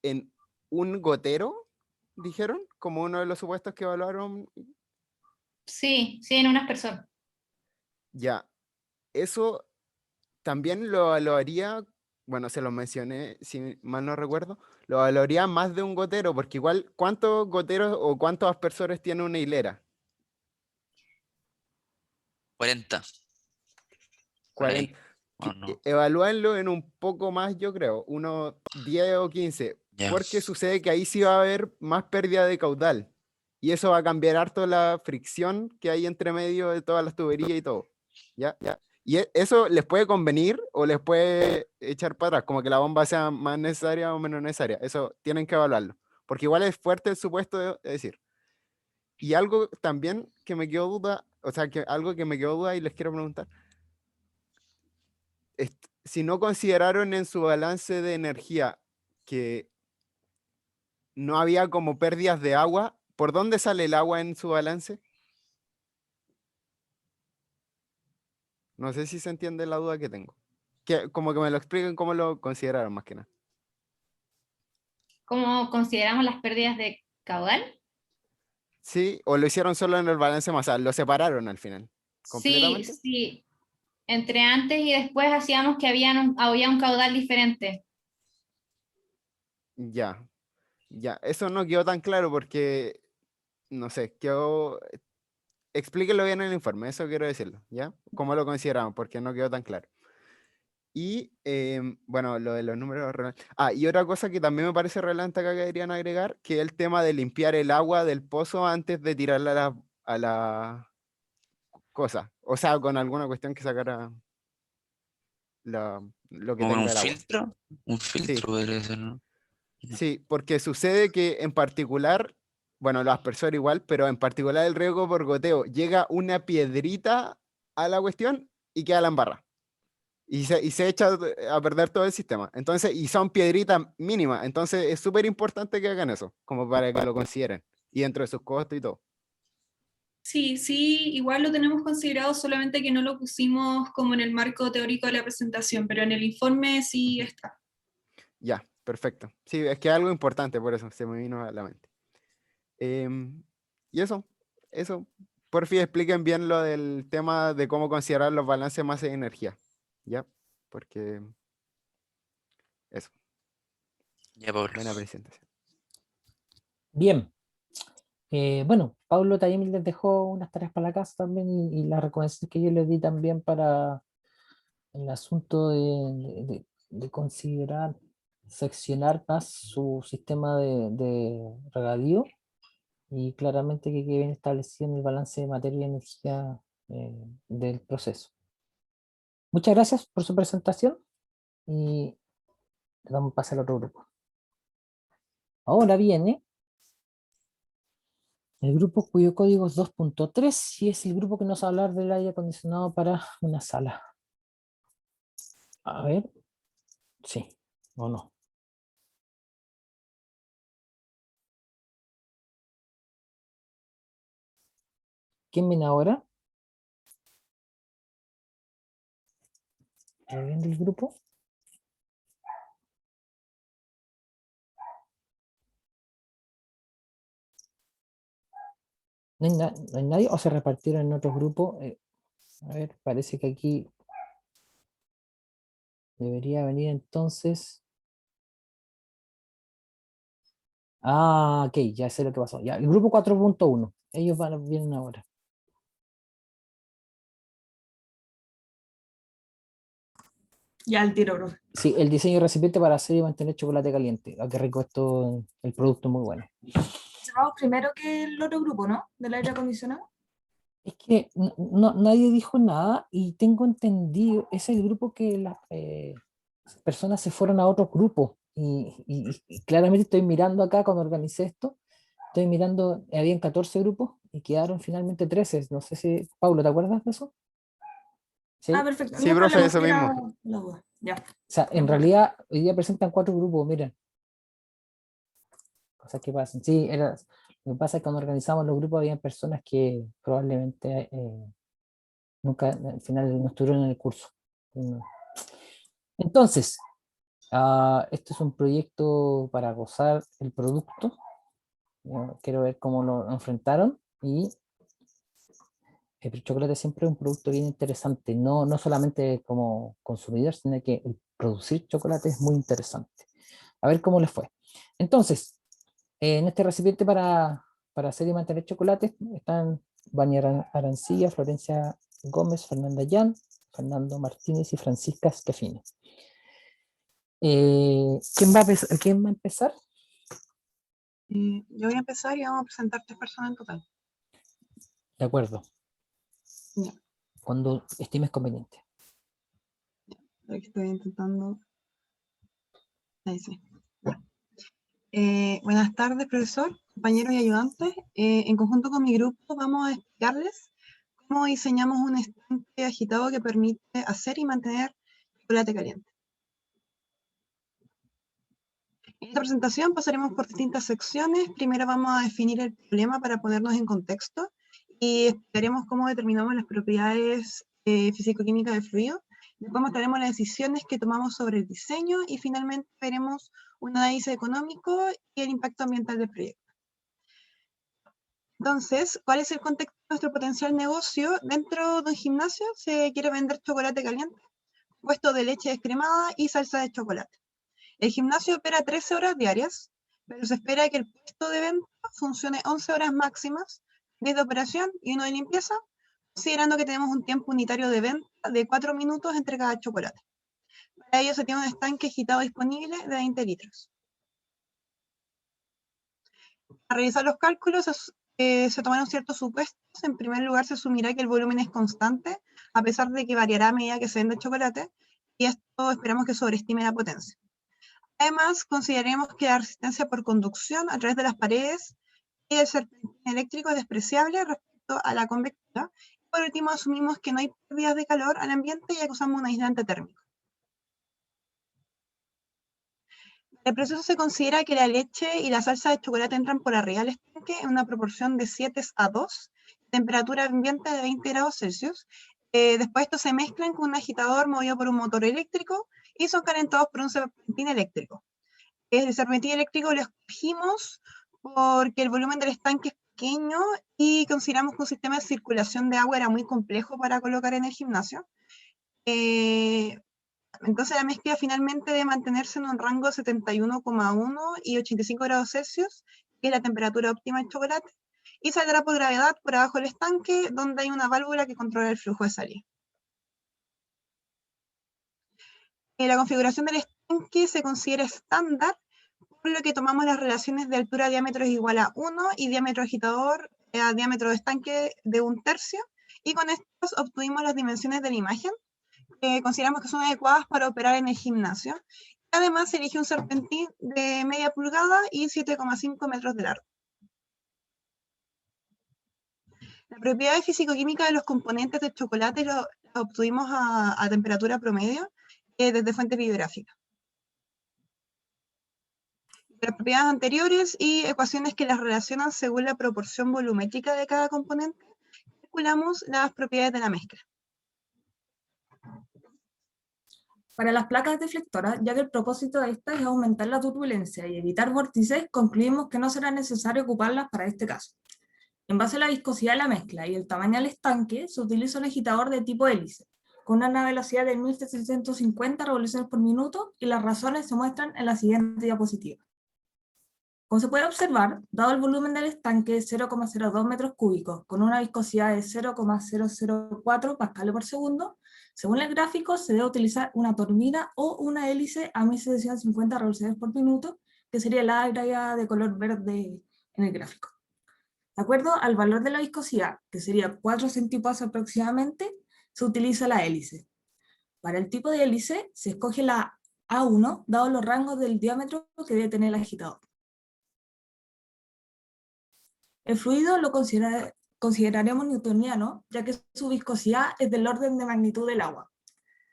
en un gotero, dijeron, como uno de los supuestos que evaluaron.
Sí, sí, en un aspersor.
Ya, eso también lo evaluaría, bueno, se lo mencioné, si mal no recuerdo, lo evaluaría más de un gotero, porque igual, ¿cuántos goteros o cuántos aspersores tiene una hilera?
40. Por
40.
ahí. ¿O no?
Evalúenlo en un poco más, yo creo, unos 10 o 15,
Ya.
porque sucede que ahí sí va a haber más pérdida de caudal. Y eso va a cambiar harto la fricción que hay entre medio de todas las tuberías y todo. ¿Ya? Y eso les puede convenir o les puede echar para atrás, como que la bomba sea más necesaria o menos necesaria. Eso tienen que evaluarlo, porque igual es fuerte el supuesto de decir. Y algo también que me quedó duda, o sea, que algo que me quedó duda y les quiero preguntar, si no consideraron en su balance de energía que no había como pérdidas de agua, ¿por dónde sale el agua en su balance? No sé si se entiende la duda que tengo. Como que me lo expliquen cómo lo consideraron más que nada.
¿Cómo consideramos las pérdidas de caudal?
Sí, o lo hicieron solo en el balance masal, lo separaron al final.
Sí,
¿Completamente?
sí. Entre antes y después hacíamos que había un caudal diferente.
Ya, ya. Eso no quedó tan claro porque, no sé, quedó... Explíquenlo bien en el informe, eso quiero decirlo, ¿ya? ¿Cómo lo consideramos? Porque no quedó tan claro. Y, bueno, lo de los números... y otra cosa que también me parece relevante acá que deberían agregar, que es el tema de limpiar el agua del pozo antes de tirarla a la cosa. O sea, con alguna cuestión que sacara lo que
¿Como
tenga
un
el agua.
filtro? Un
Sí,
filtro podría ser, ¿no?
sí, porque sucede que en particular, bueno, lo aspersor igual, pero en particular el riego por goteo, llega una piedrita a la cuestión y queda la embarrada. Y se echa a perder todo el sistema. Entonces, y son piedritas mínimas. Entonces, es súper importante que hagan eso, como para que lo consideren. Y dentro de sus costos y todo.
Sí, sí, igual lo tenemos considerado, solamente que no lo pusimos como en el marco teórico de la presentación, pero en el informe sí está.
Ya, perfecto. Sí, es que es algo importante, por eso se me vino a la mente. Y eso. Por fin expliquen bien lo del tema de cómo considerar los balances masa y energía. ¿Ya? Porque eso,
Ya, Pablo.
buena presentación.
Bien. Bueno, Pablo también les dejó unas tareas para la casa también y las recomendaciones que yo les di también para el asunto de considerar, seccionar más su sistema de regadío y claramente que quede bien establecido en el balance de materia y energía del proceso. Muchas gracias por su presentación y le damos pase al otro grupo. Ahora viene el grupo cuyo código es 2.3 y es el grupo que nos va a hablar del aire acondicionado para una sala. A ver, sí o no. ¿Quién viene ahora? ¿Alguien del grupo? ¿No hay nadie o se repartieron en otros grupos? A ver, parece que aquí debería venir entonces. Ah, ok, ya sé lo que pasó. Ya, el grupo 4.1. Ellos vienen ahora.
Ya el tiro, bro.
Sí, el diseño de recipiente para hacer y mantener chocolate caliente. Ah, qué rico esto, el producto es muy bueno.
Vamos primero que el otro grupo, ¿no? Del aire acondicionado.
Es que nadie dijo nada y tengo entendido, es el grupo que las personas se fueron a otros grupos y claramente estoy mirando acá cuando organicé esto, estoy mirando, habían 14 grupos y quedaron finalmente 13. No sé si, Paulo, ¿te acuerdas de eso? ¿Sí?
Ah, perfecto.
Sí,
No hay
profe,
problema,
eso
era
mismo.
la duda. Ya.
O sea, en realidad hoy día presentan 4 grupos, miren. Cosas que pasan. Sí, lo que pasa es que cuando organizamos los grupos había personas que probablemente nunca, al final no estuvieron en el curso. Entonces, este es un proyecto para gozar el producto. Quiero ver cómo lo enfrentaron y el chocolate siempre es un producto bien interesante, no solamente como consumidor, sino que el producir chocolate es muy interesante. A ver cómo les fue. Entonces, en este recipiente para hacer y mantener chocolate están Vania Arancilla, Florencia Gómez, Fernanda Yan, Fernando Martínez y Francisca Scafini. ¿Quién va a empezar?
Yo voy a empezar y vamos a presentar 3 personas en total.
De acuerdo.
Ya.
Cuando estimes conveniente.
Aquí estoy intentando. Ahí sí. Buenas tardes, profesor, compañeros y ayudantes. En conjunto con mi grupo vamos a explicarles cómo diseñamos un estanque agitado que permite hacer y mantener chocolate caliente. En esta presentación pasaremos por distintas secciones. Primero vamos a definir el problema para ponernos en contexto y explicaremos cómo determinamos las propiedades físico-químicas del fluido. Después mostraremos las decisiones que tomamos sobre el diseño y finalmente veremos un análisis económico y el impacto ambiental del proyecto. Entonces, ¿cuál es el contexto de nuestro potencial negocio? Dentro de un gimnasio se quiere vender chocolate caliente, compuesto de leche descremada y salsa de chocolate. El gimnasio opera 13 horas diarias, pero se espera que el puesto de venta funcione 11 horas máximas, 10 de operación y 1 de limpieza, considerando que tenemos un tiempo unitario de venta de 4 minutos entre cada chocolate. Para ello se tiene un estanque agitado disponible de 20 litros. Para realizar los cálculos se tomaron ciertos supuestos. En primer lugar, se asumirá que el volumen es constante, a pesar de que variará a medida que se vende el chocolate, y esto esperamos que sobreestime la potencia. Además, consideremos que la resistencia por conducción a través de las paredes y el serpentín eléctrico es despreciable respecto a la convectividad. Por último, asumimos que no hay pérdidas de calor al ambiente ya que usamos un aislante térmico. El proceso se considera que la leche y la salsa de chocolate entran por arriba del estanque en una proporción de 7:2, temperatura ambiente de 20 grados Celsius. Después estos se mezclan con un agitador movido por un motor eléctrico y son calentados por un serpentín eléctrico. El serpentín eléctrico lo escogimos porque el volumen del estanque es pequeño y consideramos que un sistema de circulación de agua era muy complejo para colocar en el gimnasio. Entonces la mezcla finalmente debe mantenerse en un rango de 71,1 y 85 grados Celsius, que es la temperatura óptima del chocolate, y saldrá por gravedad por abajo del estanque, donde hay una válvula que controla el flujo de salida. La configuración del estanque se considera estándar, por lo que tomamos las relaciones de altura diámetro es igual a 1 y diámetro agitador a diámetro de estanque de 1/3, y con estos obtuvimos las dimensiones de la imagen, que consideramos que son adecuadas para operar en el gimnasio. Además, se elige un serpentín de media pulgada y 7,5 metros de largo. La propiedad físico-química de los componentes del chocolate lo obtuvimos a temperatura promedio desde fuentes bibliográficas. Las propiedades anteriores y ecuaciones que las relacionan según la proporción volumétrica de cada componente, calculamos las propiedades de la mezcla.
Para las placas deflectoras, ya que el propósito de estas es aumentar la turbulencia y evitar vórtices, concluimos que no será necesario ocuparlas para este caso. En base a la viscosidad de la mezcla y el tamaño del estanque, se utiliza un agitador de tipo hélice, con una velocidad de 1750 revoluciones por minuto, y las razones se muestran en la siguiente diapositiva. Como se puede observar, dado el volumen del estanque de 0,02 metros cúbicos, con una viscosidad de 0,004 pascales por segundo, según el gráfico se debe utilizar una turbina o una hélice a 1750 revoluciones por minuto, que sería la área de color verde en el gráfico. De acuerdo al valor de la viscosidad, que sería 4 centípasos aproximadamente, se utiliza la hélice. Para el tipo de hélice se escoge la A1, dado los rangos del diámetro que debe tener el agitador. El fluido lo consideraremos newtoniano, ya que su viscosidad es del orden de magnitud del agua.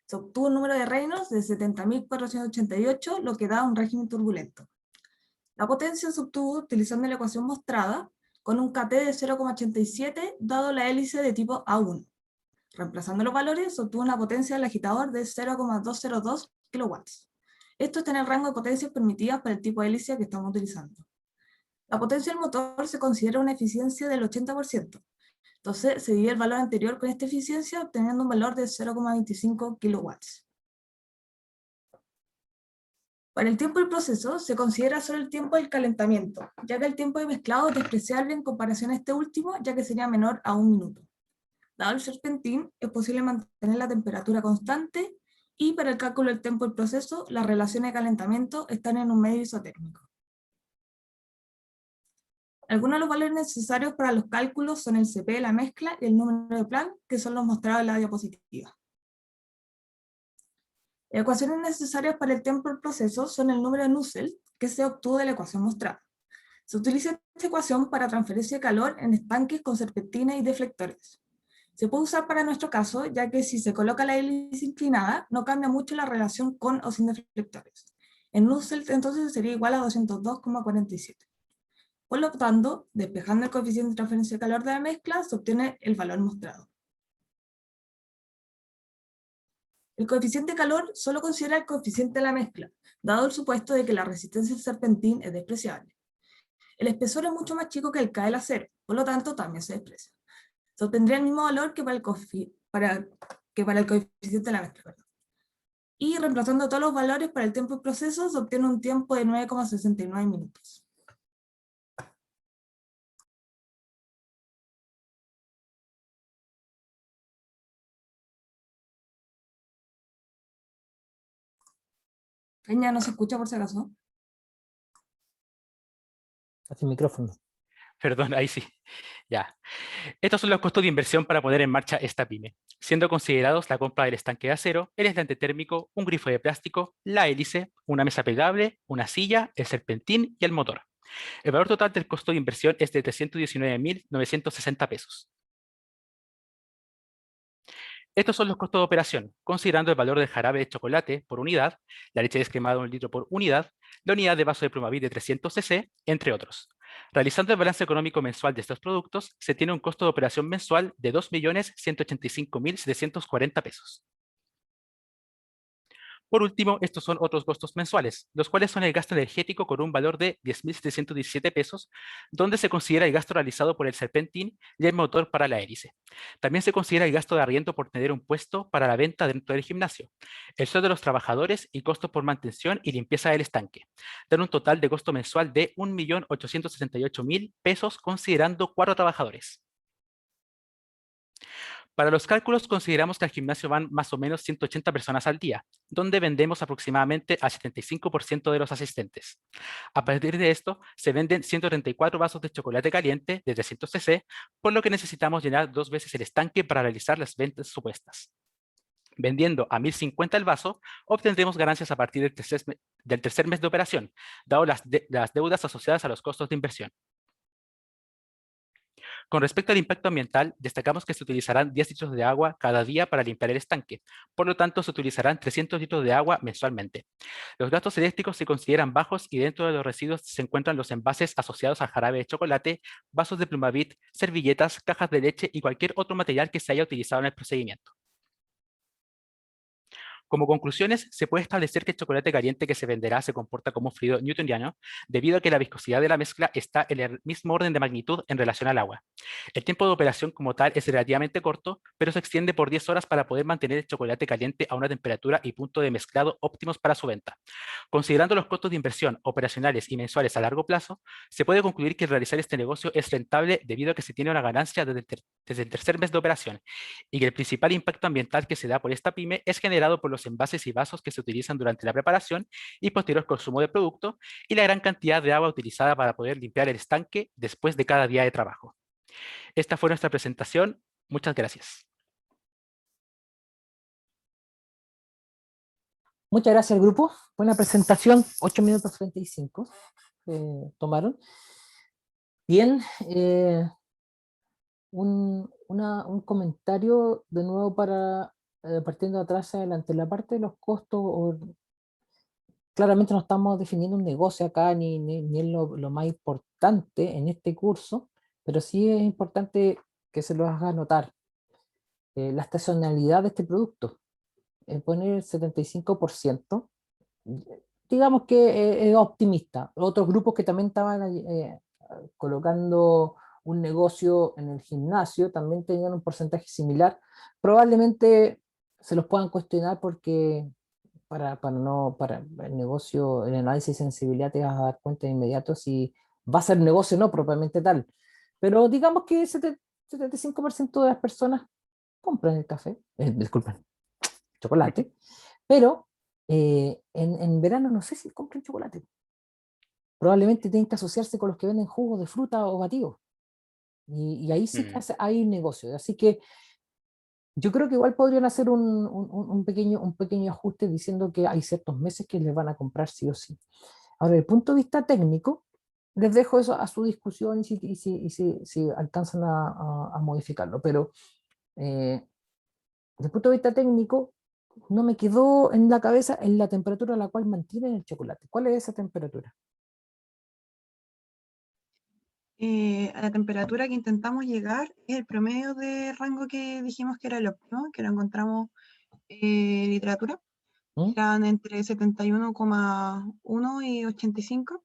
Se obtuvo un número de Reynolds de 70.488, lo que da un régimen turbulento. La potencia se obtuvo utilizando la ecuación mostrada, con un KT de 0,87, dado la hélice de tipo A1. Reemplazando los valores, se obtuvo una potencia del agitador de 0,202 kW. Esto está en el rango de potencias permitidas para el tipo de hélice que estamos utilizando. La potencia del motor se considera una eficiencia del 80%. Entonces se divide el valor anterior con esta eficiencia, obteniendo un valor de 0,25 kW. Para el tiempo del proceso se considera solo el tiempo del calentamiento, ya que el tiempo de mezclado es despreciable en comparación a este último, ya que sería menor a 1 minuto. Dado el serpentín, es posible mantener la temperatura constante y para el cálculo del tiempo del proceso, las relaciones de calentamiento están en un medio isotérmico. Algunos de los valores necesarios para los cálculos son el CP de la mezcla y el número de Planck, que son los mostrados en la diapositiva. Las ecuaciones necesarias para el tiempo del proceso son el número de Nusselt, que se obtuvo de la ecuación mostrada. Se utiliza esta ecuación para transferencia de calor en estanques con serpentinas y deflectores. Se puede usar para nuestro caso, ya que si se coloca la hélice inclinada, no cambia mucho la relación con o sin deflectores. En Nusselt entonces sería igual a 202,47. Por lo tanto, despejando el coeficiente de transferencia de calor de la mezcla, se obtiene el valor mostrado. El coeficiente de calor solo considera el coeficiente de la mezcla, dado el supuesto de que la resistencia del serpentín es despreciable. El espesor es mucho más chico que el K del acero, por lo tanto también se desprecia. Se obtendría el mismo valor que para el coeficiente de la mezcla. Perdón. Y reemplazando todos los valores para el tiempo de proceso, se obtiene un tiempo de 9,69 minutos. Peña, ¿no se escucha por si acaso?
Hacia el micrófono.
Perdón, ahí sí. Ya. Estos son los costos de inversión para poner en marcha esta pyme, siendo considerados la compra del estanque de acero, el aislante térmico, un grifo de plástico, la hélice, una mesa plegable, una silla, el serpentín y el motor. El valor total del costo de inversión es de 319.960 pesos. Estos son los costos de operación, considerando el valor del jarabe de chocolate por unidad, la leche descremada de 1 litro por unidad, la unidad de vaso de Plumavit de 300 cc, entre otros. Realizando el balance económico mensual de estos productos, se tiene un costo de operación mensual de 2.185.740 pesos. Por último, estos son otros costos mensuales, los cuales son el gasto energético con un valor de 10.717 pesos, donde se considera el gasto realizado por el serpentín y el motor para la hélice. También se considera el gasto de arriendo por tener un puesto para la venta dentro del gimnasio, el sueldo de los trabajadores y costos por mantención y limpieza del estanque, dan un total de costo mensual de 1.868.000 pesos considerando 4 trabajadores. Para los cálculos consideramos que al gimnasio van más o menos 180 personas al día, donde vendemos aproximadamente al 75% de los asistentes. A partir de esto, se venden 134 vasos de chocolate caliente de 300 cc, por lo que necesitamos llenar 2 veces el estanque para realizar las ventas supuestas. Vendiendo a 1.050 el vaso, obtendremos ganancias a partir del tercer mes de operación, dado las deudas asociadas a los costos de inversión. Con respecto al impacto ambiental, destacamos que se utilizarán 10 litros de agua cada día para limpiar el estanque. Por lo tanto, se utilizarán 300 litros de agua mensualmente. Los gastos eléctricos se consideran bajos y dentro de los residuos se encuentran los envases asociados al jarabe de chocolate, vasos de Plumavit, servilletas, cajas de leche y cualquier otro material que se haya utilizado en el procedimiento. Como conclusiones, se puede establecer que el chocolate caliente que se venderá se comporta como fluido newtoniano debido a que la viscosidad de la mezcla está en el mismo orden de magnitud en relación al agua. El tiempo de operación como tal es relativamente corto, pero se extiende por 10 horas para poder mantener el chocolate caliente a una temperatura y punto de mezclado óptimos para su venta. Considerando los costos de inversión operacionales y mensuales a largo plazo, se puede concluir que realizar este negocio es rentable debido a que se tiene una ganancia desde el tercer mes de operación y que el principal impacto ambiental que se da por esta pyme es generado por los envases y vasos que se utilizan durante la preparación y posterior consumo del producto y la gran cantidad de agua utilizada para poder limpiar el estanque después de cada día de trabajo. Esta fue nuestra presentación. Muchas gracias.
Muchas gracias al grupo. Buena presentación, 8 minutos 35 tomaron. Bien, un comentario de nuevo para partiendo de atrás adelante. La parte de los costos, claramente no estamos definiendo un negocio acá, ni es lo más importante en este curso, pero sí es importante que se lo haga notar. La estacionalidad de este producto. Poner el 75%, digamos que es optimista. Otros grupos que también estaban colocando un negocio en el gimnasio también tenían un porcentaje similar. Probablemente se los puedan cuestionar porque para el negocio, el análisis de sensibilidad te vas a dar cuenta de inmediato si va a ser negocio o no propiamente tal. Pero digamos que el 75% de las personas compran el café, disculpen, chocolate, pero en verano no sé si compran chocolate. Probablemente tienen que asociarse con los que venden jugos de fruta o batidos. Y ahí sí que hay negocio. Así que yo creo que igual podrían hacer un pequeño ajuste diciendo que hay ciertos meses que les van a comprar sí o sí. Ahora, desde el punto de vista técnico, les dejo eso a su discusión y si alcanzan a modificarlo. Pero desde el punto de vista técnico, no me quedó en la cabeza en la temperatura a la cual mantienen el chocolate. ¿Cuál es esa temperatura?
A la temperatura que intentamos llegar es el promedio de rango que dijimos que era el óptimo, que lo encontramos en literatura. Eran entre 71,1 y 85.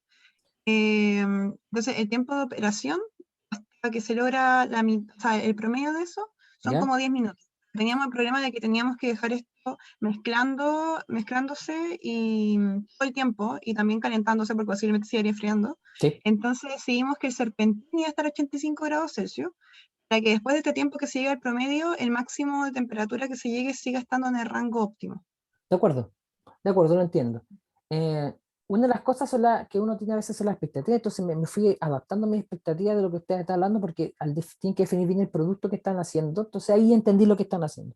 Entonces, el tiempo de operación hasta que se logra o sea, el promedio de eso son
¿Ya?
como 10 minutos. Teníamos el problema de que teníamos que dejar esto mezclándose y todo el tiempo y también calentándose porque posiblemente se iría enfriando.
Sí.
Entonces decidimos que el serpentín iba a estar a 85 grados Celsius para que después de este tiempo que se llega al promedio, el máximo de temperatura que se llegue siga estando en el rango óptimo.
De acuerdo, lo entiendo. Una de las cosas que uno tiene a veces son las expectativas, entonces me fui adaptando a mis expectativas de lo que ustedes están hablando, porque tienen que definir bien el producto que están haciendo, entonces ahí entendí lo que están haciendo.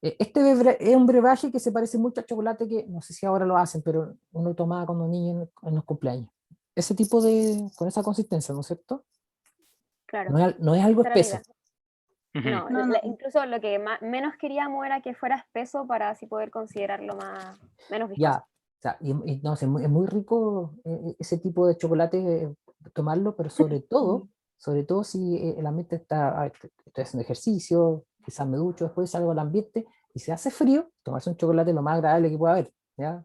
Este es un brebaje que se parece mucho al chocolate que, no sé si ahora lo hacen, pero uno tomaba cuando niño en los cumpleaños. Ese tipo con esa consistencia, ¿no es cierto?
Claro.
No es algo
Esa era la
espeso.
idea. No, incluso lo que menos queríamos era que fuera espeso para así poder considerarlo menos viscoso.
Ya, o sea, no, es muy rico ese tipo de chocolate, tomarlo, pero sobre todo si el ambiente estoy haciendo ejercicio, quizás me ducho, después salgo al ambiente y se hace frío, tomarse un chocolate es lo más agradable que pueda haber, ¿ya?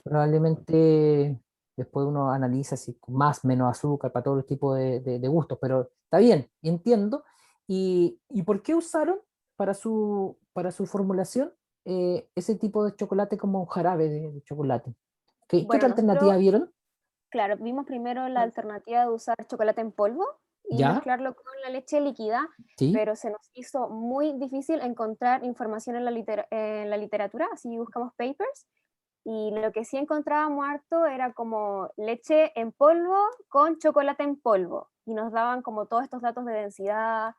Probablemente después uno analiza si más, menos azúcar para todos los tipos de gustos, pero está bien, y entiendo. ¿Y por qué usaron para su formulación ese tipo de chocolate como un jarabe de chocolate? ¿Qué otra alternativa vieron?
Claro, vimos primero la alternativa de usar chocolate en polvo y
¿Ya?
mezclarlo con la leche líquida,
Sí.
pero se nos hizo muy difícil encontrar información en la literatura, así buscamos papers, y lo que sí encontrábamos harto era como leche en polvo con chocolate en polvo, y nos daban como todos estos datos de densidad,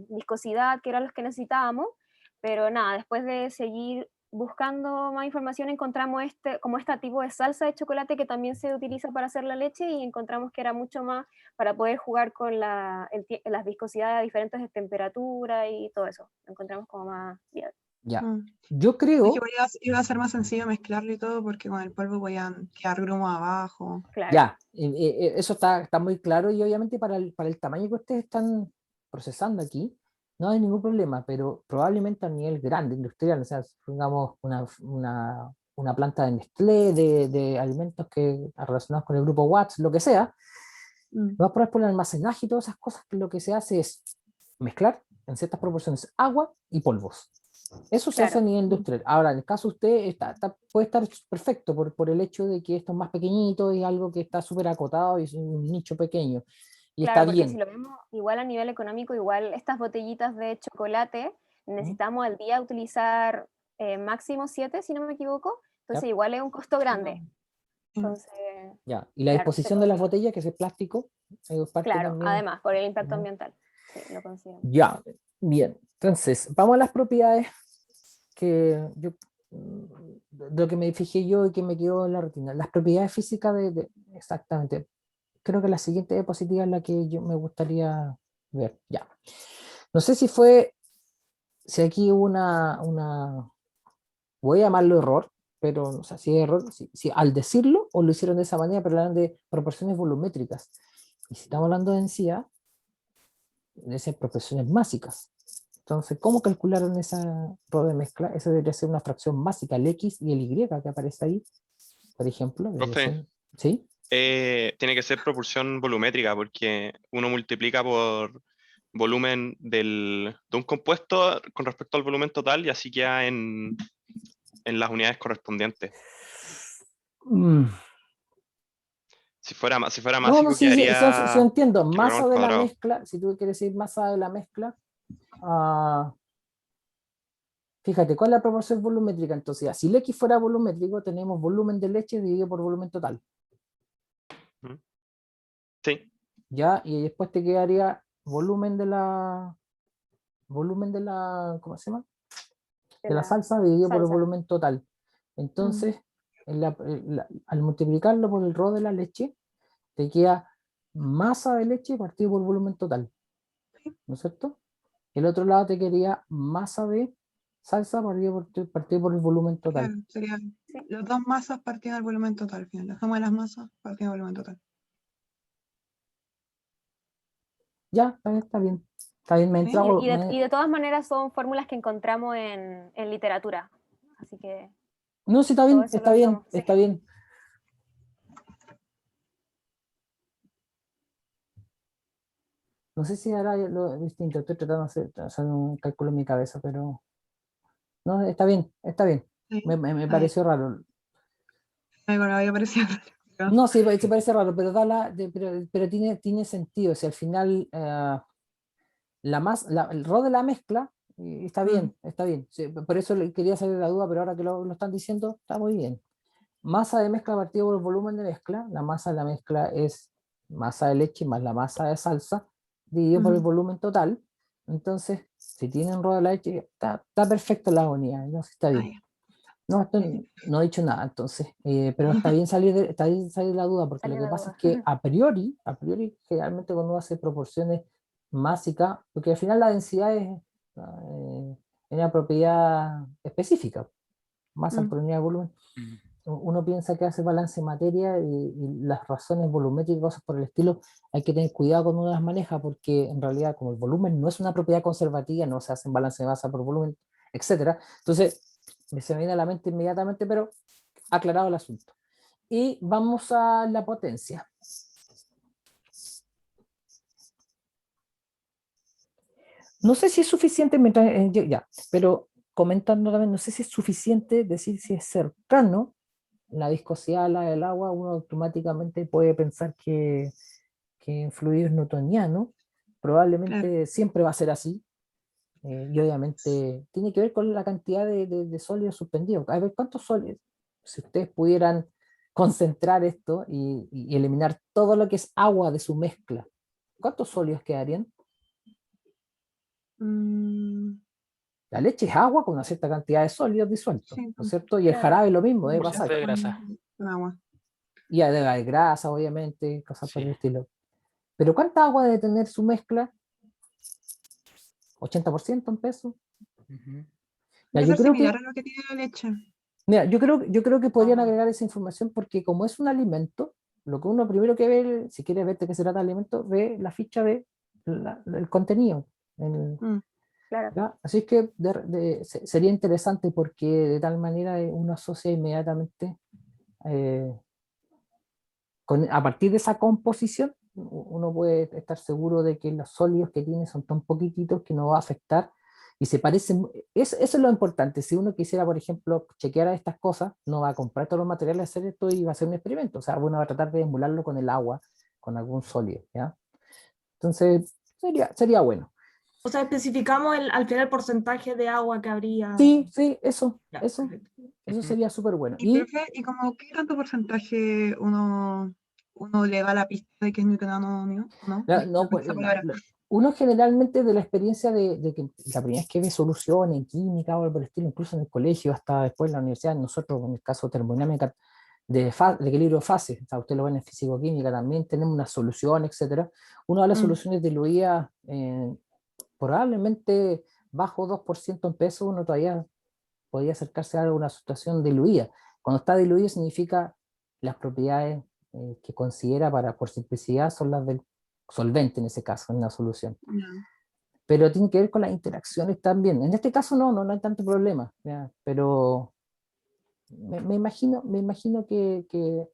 viscosidad, que eran los que necesitábamos, pero nada, después de seguir buscando más información encontramos como este tipo de salsa de chocolate que también se utiliza para hacer la leche y encontramos que era mucho más para poder jugar con las viscosidades a diferentes temperaturas y todo eso. Lo encontramos como más viable.
Ya. Yo creo...
Es que iba a ser más sencillo mezclarlo y todo porque con el polvo voy a quedar grumos abajo.
Claro.
Ya, eso está muy claro y obviamente para el tamaño que ustedes están procesando aquí, no hay ningún problema, pero probablemente a nivel grande, industrial, o sea, pongamos una planta de Nestlé, de alimentos relacionados con el grupo Watts, lo que sea, va a por el almacenaje y todas esas cosas, que lo que se hace es mezclar en ciertas proporciones agua y polvos. Eso se hace a nivel industrial. Ahora, en el caso de usted, puede estar perfecto por el hecho de que esto es más pequeñito y algo que está súper acotado y es un nicho pequeño. Y
claro,
está
porque
bien.
si lo vemos igual a nivel económico, igual estas botellitas de chocolate necesitamos al día utilizar máximo 7, si no me equivoco, entonces igual es un costo grande. Entonces,
ya. Y la disposición de las botellas, que es el plástico,
claro,
también.
además, por el impacto ambiental. Sí, lo considero.
Ya, bien. Entonces, vamos a las propiedades que de lo que me fijé yo y que me quedó en la rutina. Las propiedades físicas exactamente. Creo que la siguiente diapositiva es la que yo me gustaría ver. Ya. No sé si aquí hubo voy a llamarlo error, pero no sé si es error, si al decirlo o lo hicieron de esa manera, pero hablan de proporciones volumétricas. Y si estamos hablando de densidad, deben ser proporciones másicas. Entonces, ¿cómo calcularon esa prueba de mezcla? Eso debería ser una fracción másica, el X y el Y que aparece ahí, por ejemplo.
Profe,
¿sí?
Tiene que ser proporción volumétrica porque uno multiplica por volumen de un compuesto con respecto al volumen total y así queda en las unidades correspondientes. Si fuera másico
sí,
quedaría...
sí entiendo.
kilogramos
Masa de la
cuadrados.
mezcla, si tú quieres decir masa de la mezcla, Fíjate, ¿cuál es la proporción volumétrica? Entonces, ya, si el X fuera volumétrico, tenemos volumen de leche dividido por volumen total.
Sí.
¿Ya? Y después te quedaría volumen de la, ¿cómo se llama? De la salsa dividido por el volumen total. Entonces, al multiplicarlo por el rho de la leche, te queda masa de leche partido por volumen total. ¿No es cierto? El otro lado te quedaría masa de salsa partido por el volumen total.
Claro, serían las dos masas partidas del volumen total. Al final, la suma de las masas partida del volumen total.
Ya, está bien. Está bien, me entraba,
Y de todas maneras son fórmulas que encontramos en literatura. Así que...
No, sí, está
todo
bien,
eso lo
está bien,
usamos, sí.
está bien. No sé si ahora lo distinto, estoy tratando de hacer un cálculo en mi cabeza, pero no, está bien, está bien.
Sí,
Me pareció raro.
Bueno, había parecido raro.
No, sí, sí parece raro, pero, pero tiene sentido. Si al final el rol de la mezcla está bien, está bien. Sí, por eso quería salir de la duda, pero ahora que lo están diciendo, está muy bien. Masa de mezcla partido por el volumen de mezcla. La masa de la mezcla es masa de leche más la masa de salsa dividido por el volumen total. Entonces, si tienen rho de la leche, está perfecto la unidad, no sé, está bien. No, no he dicho nada, entonces, pero está bien salir de la duda, porque lo que pasa es que a priori, generalmente cuando uno hace proporciones masicas, porque al final la densidad es una propiedad específica, masa por unidad de volumen. Uno piensa que hace balance de materia y las razones volumétricas y cosas por el estilo, hay que tener cuidado cuando uno las maneja, porque en realidad como el volumen no es una propiedad conservativa, no se hacen balance de masa por volumen, etcétera. Entonces, se me viene a la mente inmediatamente, pero aclarado el asunto. Y vamos a la potencia. No sé si es suficiente, pero comentando también, no sé si es suficiente decir si es cercano la viscosidad a la del agua, uno automáticamente puede pensar que en fluidos newtonianos probablemente siempre va a ser así, y obviamente tiene que ver con la cantidad de sólidos suspendidos. A ver, ¿cuántos sólidos? Si ustedes pudieran concentrar esto y eliminar todo lo que es agua de su mezcla, ¿cuántos sólidos quedarían? La leche es agua con una cierta cantidad de sólidos disueltos, ¿no es cierto? Y el jarabe lo mismo, debe pasar.
De grasa.
Y debe haber grasa, obviamente, cosas por el estilo. Pero ¿cuánta agua debe tener su mezcla? ¿80% en peso?
Debe ser similar a lo que tiene la leche.
Mira, yo creo que podrían agregar esa información porque como es un alimento, lo que uno primero que ve, si quiere ver de qué se trata el alimento, ve la ficha de el contenido.
Claro.
Así que sería interesante porque de tal manera uno asocia inmediatamente a partir de esa composición, uno puede estar seguro de que los sólidos que tiene son tan poquititos que no va a afectar y se parecen. Eso es lo importante. Si uno quisiera, por ejemplo, chequear a estas cosas, no va a comprar todos los materiales, hacer esto y va a hacer un experimento. O sea, uno va a tratar de emularlo con el agua, con algún sólido, ¿ya? Entonces, sería bueno.
O sea, especificamos al final el porcentaje de agua que habría.
Sí, eso sería súper bueno.
¿Y como qué tanto porcentaje uno le da la pista de que es newtoniano o no?
Uno generalmente de la experiencia de que la primera vez que ve soluciones en química o por el estilo, incluso en el colegio, hasta después en la universidad, nosotros en el caso de termodinámica de equilibrio de fases, o sea, usted lo ve en físico-química también, tenemos una solución, etcétera. Uno de las soluciones diluidas probablemente bajo 2% en peso, uno todavía podría acercarse a una situación diluida. Cuando está diluido significa las propiedades que considera por simplicidad son las del solvente en ese caso, en la solución. Pero tiene que ver con las interacciones también. En este caso no hay tanto problema, ¿ya? Pero me imagino que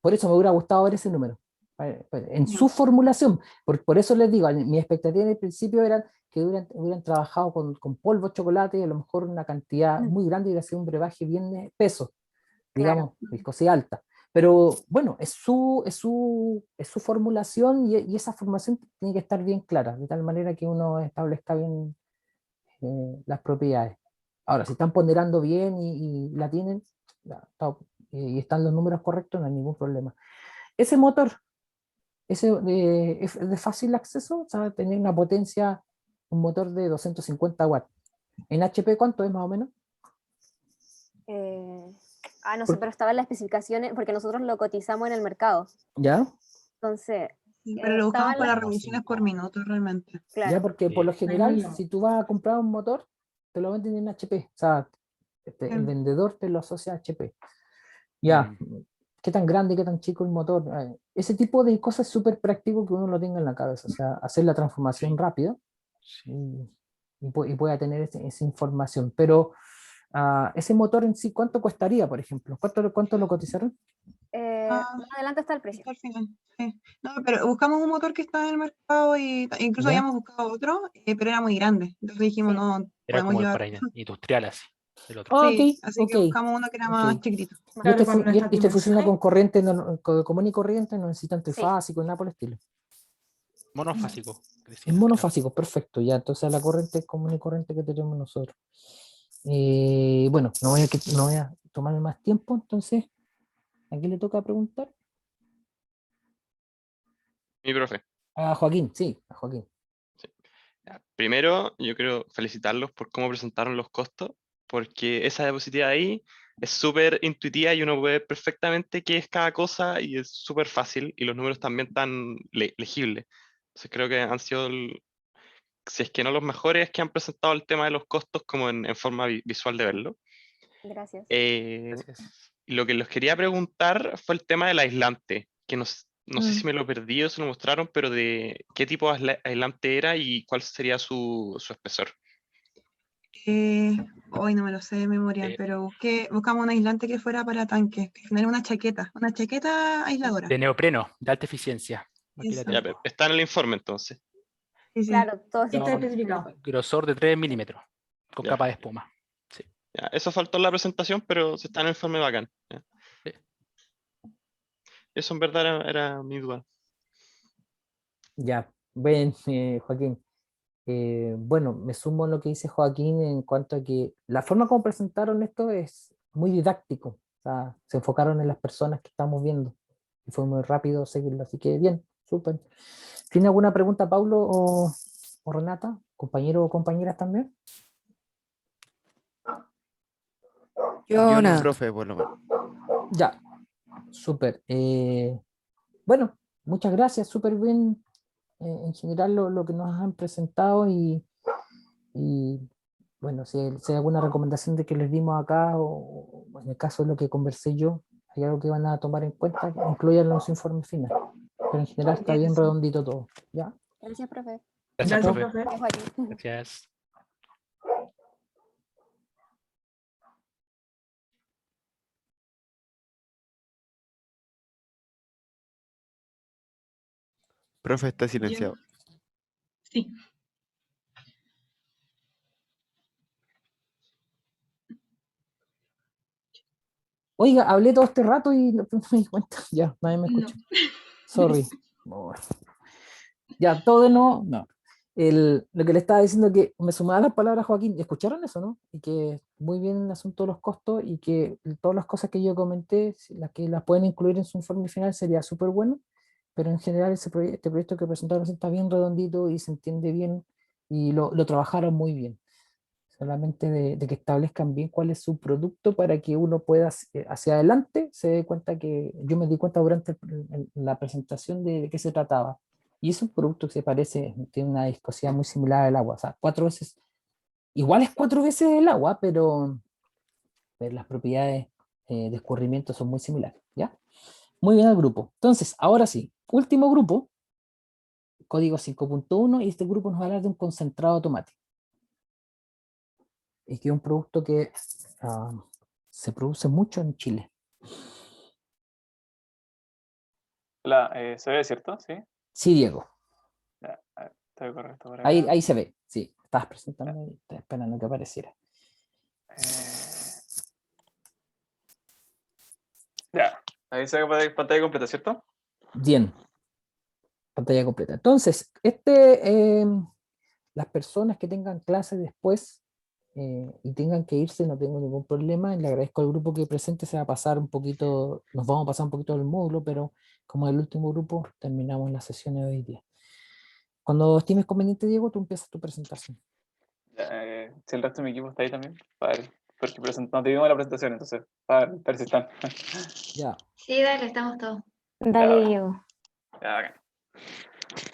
por eso me hubiera gustado ver ese número en su formulación. Por eso les digo, mi expectativa en el principio era que hubieran trabajado con polvo de chocolate y a lo mejor una cantidad muy grande y hubiera sido un brebaje bien espeso, digamos, viscosidad alta. Pero bueno, es su formulación y esa formación tiene que estar bien clara, de tal manera que uno establezca bien las propiedades. Ahora, si están ponderando bien y la tienen, y están los números correctos, no hay ningún problema. Ese motor, es de fácil acceso, o sea, tener una potencia, un motor de 250 watts. ¿En HP cuánto es más o menos?
No sé, pero estaba en las especificaciones, porque nosotros lo cotizamos en el mercado.
¿Ya?
Entonces,
Sí, pero lo buscamos por
estaba
las revoluciones por minuto realmente.
Ya, porque por lo general,
Ahí lo-
si tú vas a comprar un motor, te lo venden en HP. O sea, el vendedor te lo asocia a HP. Ya, qué tan grande, qué tan chico el motor. Ese tipo de cosas es súper práctico que uno lo tenga en la cabeza. O sea, hacer la transformación rápido y pueda tener esa información. Pero ese motor en sí, ¿cuánto costaría, por ejemplo? ¿Cuánto lo cotizaron?
más adelante está el precio.
Al final, sí. No, pero buscamos un motor que está en el mercado y incluso
¿Ya?
habíamos buscado otro, pero era muy grande. Entonces dijimos, no,
Era
podemos
como
llevar.
para industrial así. El otro.
Sí, así
ok.
que buscamos uno que era más
Ok.
chiquitito.
Y este,
Claro, con nuestras
este funciona con
dimensiones.
corriente común y corriente, no necesita trifásico, nada por el estilo.
Monofásico.
Es monofásico, perfecto, ya. Entonces la corriente es común y corriente que tenemos nosotros. Bueno, no voy a tomarme más tiempo, entonces, ¿a quién le toca preguntar?
Mi profe.
A Joaquín, sí, a Joaquín.
Ya, primero, yo quiero felicitarlos por cómo presentaron los costos, porque esa diapositiva ahí es súper intuitiva y uno puede ver perfectamente qué es cada cosa y es súper fácil y los números también tan legibles. Entonces creo que han sido, si es que no los mejores, que han presentado el tema de los costos como en forma visual de verlo.
Gracias.
Y lo que les quería preguntar fue el tema del aislante, que no sé si me lo perdí o se lo mostraron, pero de qué tipo de aislante era y cuál sería su espesor.
Hoy no me lo sé de memoria, pero buscamos un aislante que fuera para tanques, que genere una chaqueta aisladora.
De neopreno, de alta eficiencia. Aquí la
Eso.
tengo.
Ya, está en el informe entonces.
Sí, sí.
Claro, todo
Está especificado.
Grosor de 3 milímetros, con
Ya.
capa de espuma. Sí.
Ya, eso faltó en la presentación, pero si está en el informe bacán. Ya.
Sí.
Eso en verdad era mi duda.
Ya, ven, Joaquín. Bueno, me sumo a lo que dice Joaquín en cuanto a que la forma como presentaron esto es muy didáctico. O sea, se enfocaron en las personas que estamos viendo y fue muy rápido seguirlo. Así que bien, súper. ¿Tiene alguna pregunta, Paulo o Renata? ¿Compañero o compañeras también?
Yo no,
nada.
profe, por lo menos.
Ya, súper. Bueno, muchas gracias, súper bien en general lo que nos han presentado y bueno, si hay alguna recomendación de que les dimos acá o en el caso de lo que conversé yo, hay algo que van a tomar en cuenta, incluyanlo en su informe final. Pero en general está bien redondito todo. ¿Ya?
Gracias, profe.
Gracias,
Chao.
profe.
Gracias, Joaquín.
Gracias.
Profe, está silenciado.
Sí.
Oiga, hablé todo este rato y no me di cuenta. Ya, nadie me
No.
escuchó. Sorry. Oh. Ya, todo de nuevo, no. Lo que le estaba diciendo que me sumaba las palabras, Joaquín, ¿escucharon eso, no? Y que muy bien el asunto de los costos y que todas las cosas que yo comenté, si las que las pueden incluir en su informe final sería súper bueno, pero en general este proyecto que presentaron está bien redondito y se entiende bien y lo trabajaron muy bien. Solamente de que establezcan bien cuál es su producto para que uno pueda hacia adelante se dé cuenta que yo me di cuenta durante la presentación de qué se trataba. Y es un producto que se parece, tiene una viscosidad muy similar al agua, o sea, 4 veces, igual es 4 veces el agua, pero las propiedades de escurrimiento son muy similares, ¿ya? Muy bien el grupo. Entonces, ahora sí, último grupo, código 5.1, y este grupo nos va a hablar de un concentrado automático. Y que es un producto que se produce mucho en Chile.
Hola, ¿se ve, cierto? Sí.
Sí, Diego.
Ya, a ver, estoy correcto por acá.
Ahí se ve, sí. Estabas presentando y estaba esperando que apareciera.
Ya. Ahí se ve pantalla completa, ¿cierto?
Bien, pantalla completa. Entonces, las personas que tengan clases después y tengan que irse, no tengo ningún problema. Le agradezco al grupo que presente, se va a pasar un poquito, nos vamos a pasar un poquito del módulo, pero como es el último grupo, terminamos la sesión de hoy día. Cuando estimes conveniente, Diego, tú empiezas tu presentación.
Si el resto de mi equipo está ahí también, para ver, porque no te dimos la presentación, entonces, para ver si están.
Ya.
Sí, dale, estamos todos.
Dale, Diego.
Ya, bacán.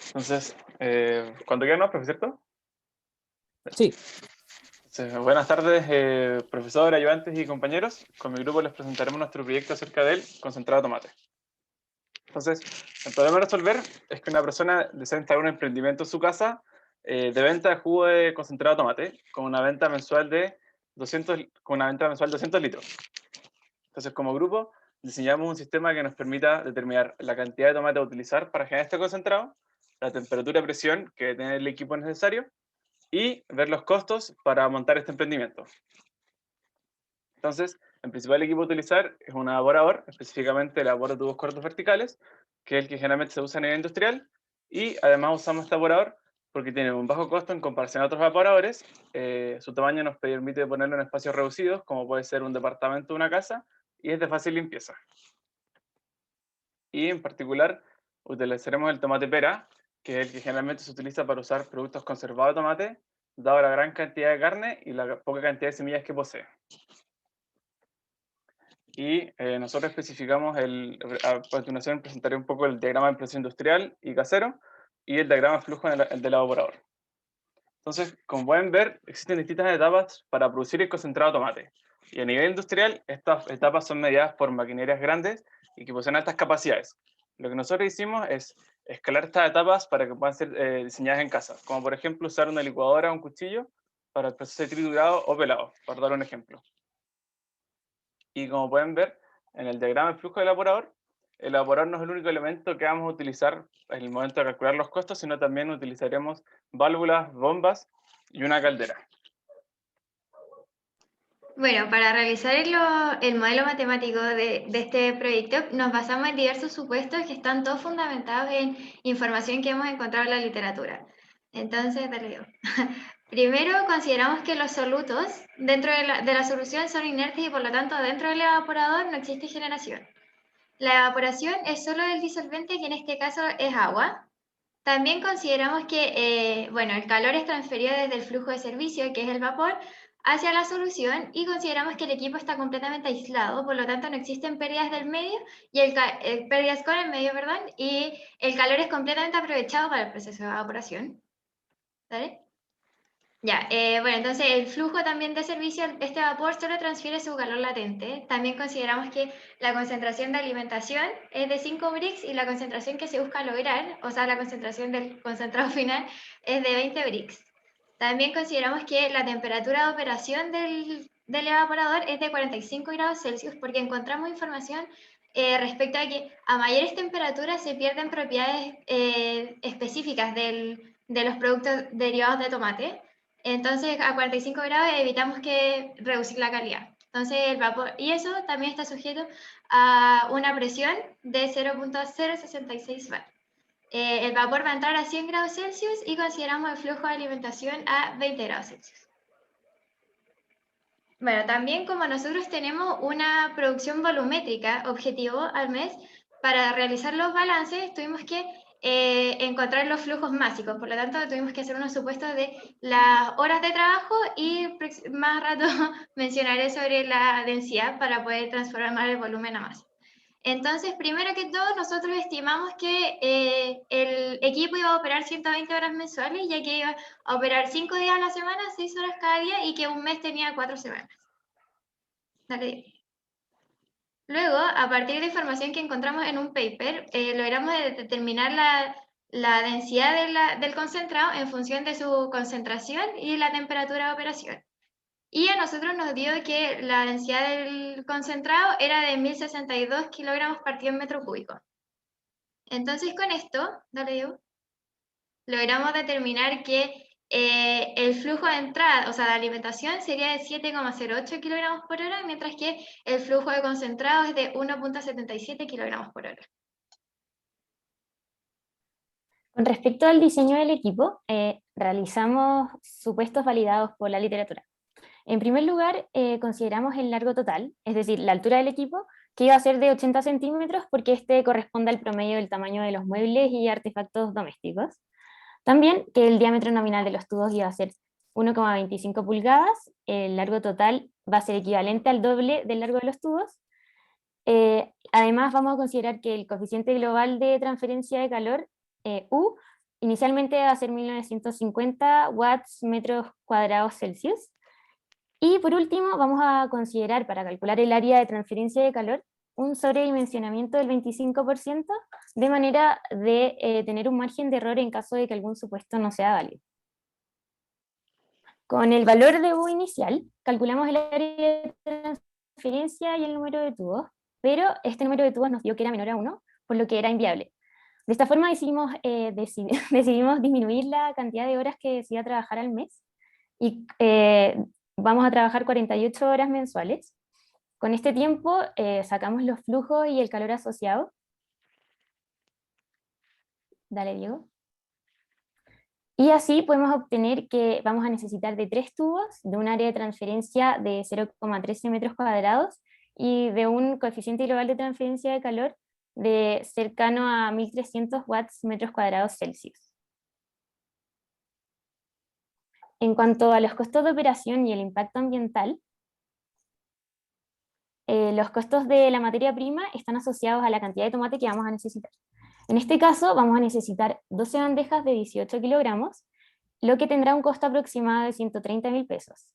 Entonces, cuando quieran, ¿no, profe, cierto?
Sí.
Entonces, buenas tardes, profesor, ayudantes y compañeros. Con mi grupo les presentaremos nuestro proyecto acerca del concentrado de tomate. Entonces, el problema a resolver es que una persona desea instalar un emprendimiento en su casa de venta de jugo de concentrado de tomate con una venta mensual de 200 litros. Entonces, como grupo, diseñamos un sistema que nos permita determinar la cantidad de tomate a utilizar para generar este concentrado, la temperatura y presión que debe tener el equipo necesario y ver los costos para montar este emprendimiento. Entonces, el principal equipo a utilizar es un evaporador, específicamente el evaporador de tubos cortos verticales, que es el que generalmente se usa a nivel industrial, y además usamos este evaporador porque tiene un bajo costo en comparación a otros evaporadores. Su tamaño nos permite ponerlo en espacios reducidos, como puede ser un departamento o una casa, y es de fácil limpieza. Y en particular, utilizaremos el tomate pera, que es el que generalmente se utiliza para usar productos conservados de tomate, dado la gran cantidad de carne y la poca cantidad de semillas que posee. Y nosotros especificamos, a continuación presentaré un poco el diagrama de proceso industrial y casero y el diagrama de flujo del evaporador. Entonces, como pueden ver, existen distintas etapas para producir el concentrado de tomate. Y a nivel industrial, estas etapas son mediadas por maquinarias grandes y que poseen altas capacidades. Lo que nosotros hicimos es escalar estas etapas para que puedan ser diseñadas en casa, como por ejemplo usar una licuadora o un cuchillo para el proceso de triturado o pelado, por dar un ejemplo. Y como pueden ver en el diagrama de flujo del evaporador, el evaporador no es el único elemento que vamos a utilizar en el momento de calcular los costos, sino también utilizaremos válvulas, bombas y una caldera.
Bueno, para realizar el modelo matemático de este proyecto nos basamos en diversos supuestos que están todos fundamentados en información que hemos encontrado en la literatura. Entonces, dale yo. Primero, consideramos que los solutos dentro de la solución son inertes y por lo tanto dentro del evaporador no existe generación. La evaporación es solo del disolvente, que en este caso es agua. También consideramos que el calor es transferido desde el flujo de servicio, que es el vapor, hacia la solución, y consideramos que el equipo está completamente aislado, por lo tanto no existen pérdidas del medio, y pérdidas con el medio, perdón, y el calor es completamente aprovechado para el proceso de evaporación. ¿Vale? Ya, entonces el flujo también de servicio, este vapor solo transfiere su calor latente. También consideramos que la concentración de alimentación es de 5 Brix y la concentración que se busca lograr, o sea, la concentración del concentrado final, es de 20 Brix. También consideramos que la temperatura de operación del evaporador es de 45 grados Celsius porque encontramos información respecto a que a mayores temperaturas se pierden propiedades específicas de los productos derivados de tomate. Entonces, a 45 grados evitamos reducir la calidad. Entonces, el vapor, y eso también está sujeto a una presión de 0.066 bar. El vapor va a entrar a 100 grados Celsius y consideramos el flujo de alimentación a 20 grados Celsius. Bueno, también como nosotros tenemos una producción volumétrica objetivo al mes, para realizar los balances tuvimos que encontrar los flujos másicos, por lo tanto tuvimos que hacer unos supuestos de las horas de trabajo y más rato mencionaré sobre la densidad para poder transformar el volumen a masa. Entonces, primero que todo, nosotros estimamos que el equipo iba a operar 120 horas mensuales, ya que iba a operar 5 días a la semana, 6 horas cada día, y que un mes tenía 4 semanas. Dale. Luego, a partir de información que encontramos en un paper, logramos determinar la densidad del concentrado en función de su concentración y la temperatura de operación. Y a nosotros nos dio que la densidad del concentrado era de 1062 kilogramos partido en metro cúbico. Entonces con esto, dale yo, logramos determinar que el flujo de entrada, o sea, la alimentación sería de 7,08 kilogramos por hora, mientras que el flujo de concentrado es de 1,77 kilogramos por hora.
Con respecto al diseño del equipo, realizamos supuestos validados por la literatura. En primer lugar, consideramos el largo total, es decir, la altura del equipo, que iba a ser de 80 centímetros porque este corresponde al promedio del tamaño de los muebles y artefactos domésticos. También que el diámetro nominal de los tubos iba a ser 1,25 pulgadas, el largo total va a ser equivalente al doble del largo de los tubos. Además, vamos a considerar que el coeficiente global de transferencia de calor, U, inicialmente va a ser 1950 watts metros cuadrados Celsius. Y por último, vamos a considerar para calcular el área de transferencia de calor un sobredimensionamiento del 25%, de manera de tener un margen de error en caso de que algún supuesto no sea válido. Con el valor de U inicial, calculamos el área de transferencia y el número de tubos, pero este número de tubos nos dio que era menor a 1, por lo que era inviable. De esta forma decidimos disminuir la cantidad de horas que se iba a trabajar al mes, y vamos a trabajar 48 horas mensuales. Con este tiempo sacamos los flujos y el calor asociado. Dale, Diego. Y así podemos obtener que vamos a necesitar de 3 tubos, de un área de transferencia de 0,13 metros cuadrados y de un coeficiente global de transferencia de calor de cercano a 1300 watts metros cuadrados Celsius. En cuanto a los costos de operación y el impacto ambiental, los costos de la materia prima están asociados a la cantidad de tomate que vamos a necesitar. En este caso vamos a necesitar 12 bandejas de 18 kilogramos, lo que tendrá un costo aproximado de 130.000 pesos.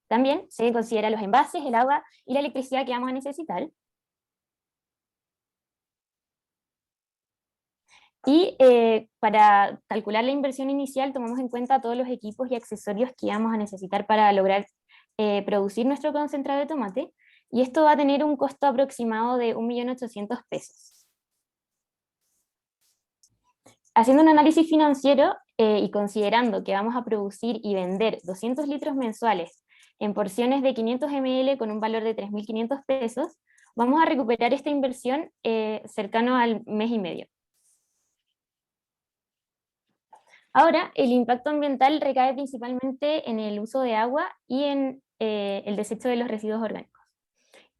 También se considera los envases, el agua y la electricidad que vamos a necesitar. Y para calcular la inversión inicial tomamos en cuenta todos los equipos y accesorios que vamos a necesitar para lograr producir nuestro concentrado de tomate, y esto va a tener un costo aproximado de 1.800.000 pesos. Haciendo un análisis financiero y considerando que vamos a producir y vender 200 litros mensuales en porciones de 500 ml con un valor de 3.500 pesos, vamos a recuperar esta inversión cercano al mes y medio. Ahora, el impacto ambiental recae principalmente en el uso de agua y en el desecho de los residuos orgánicos.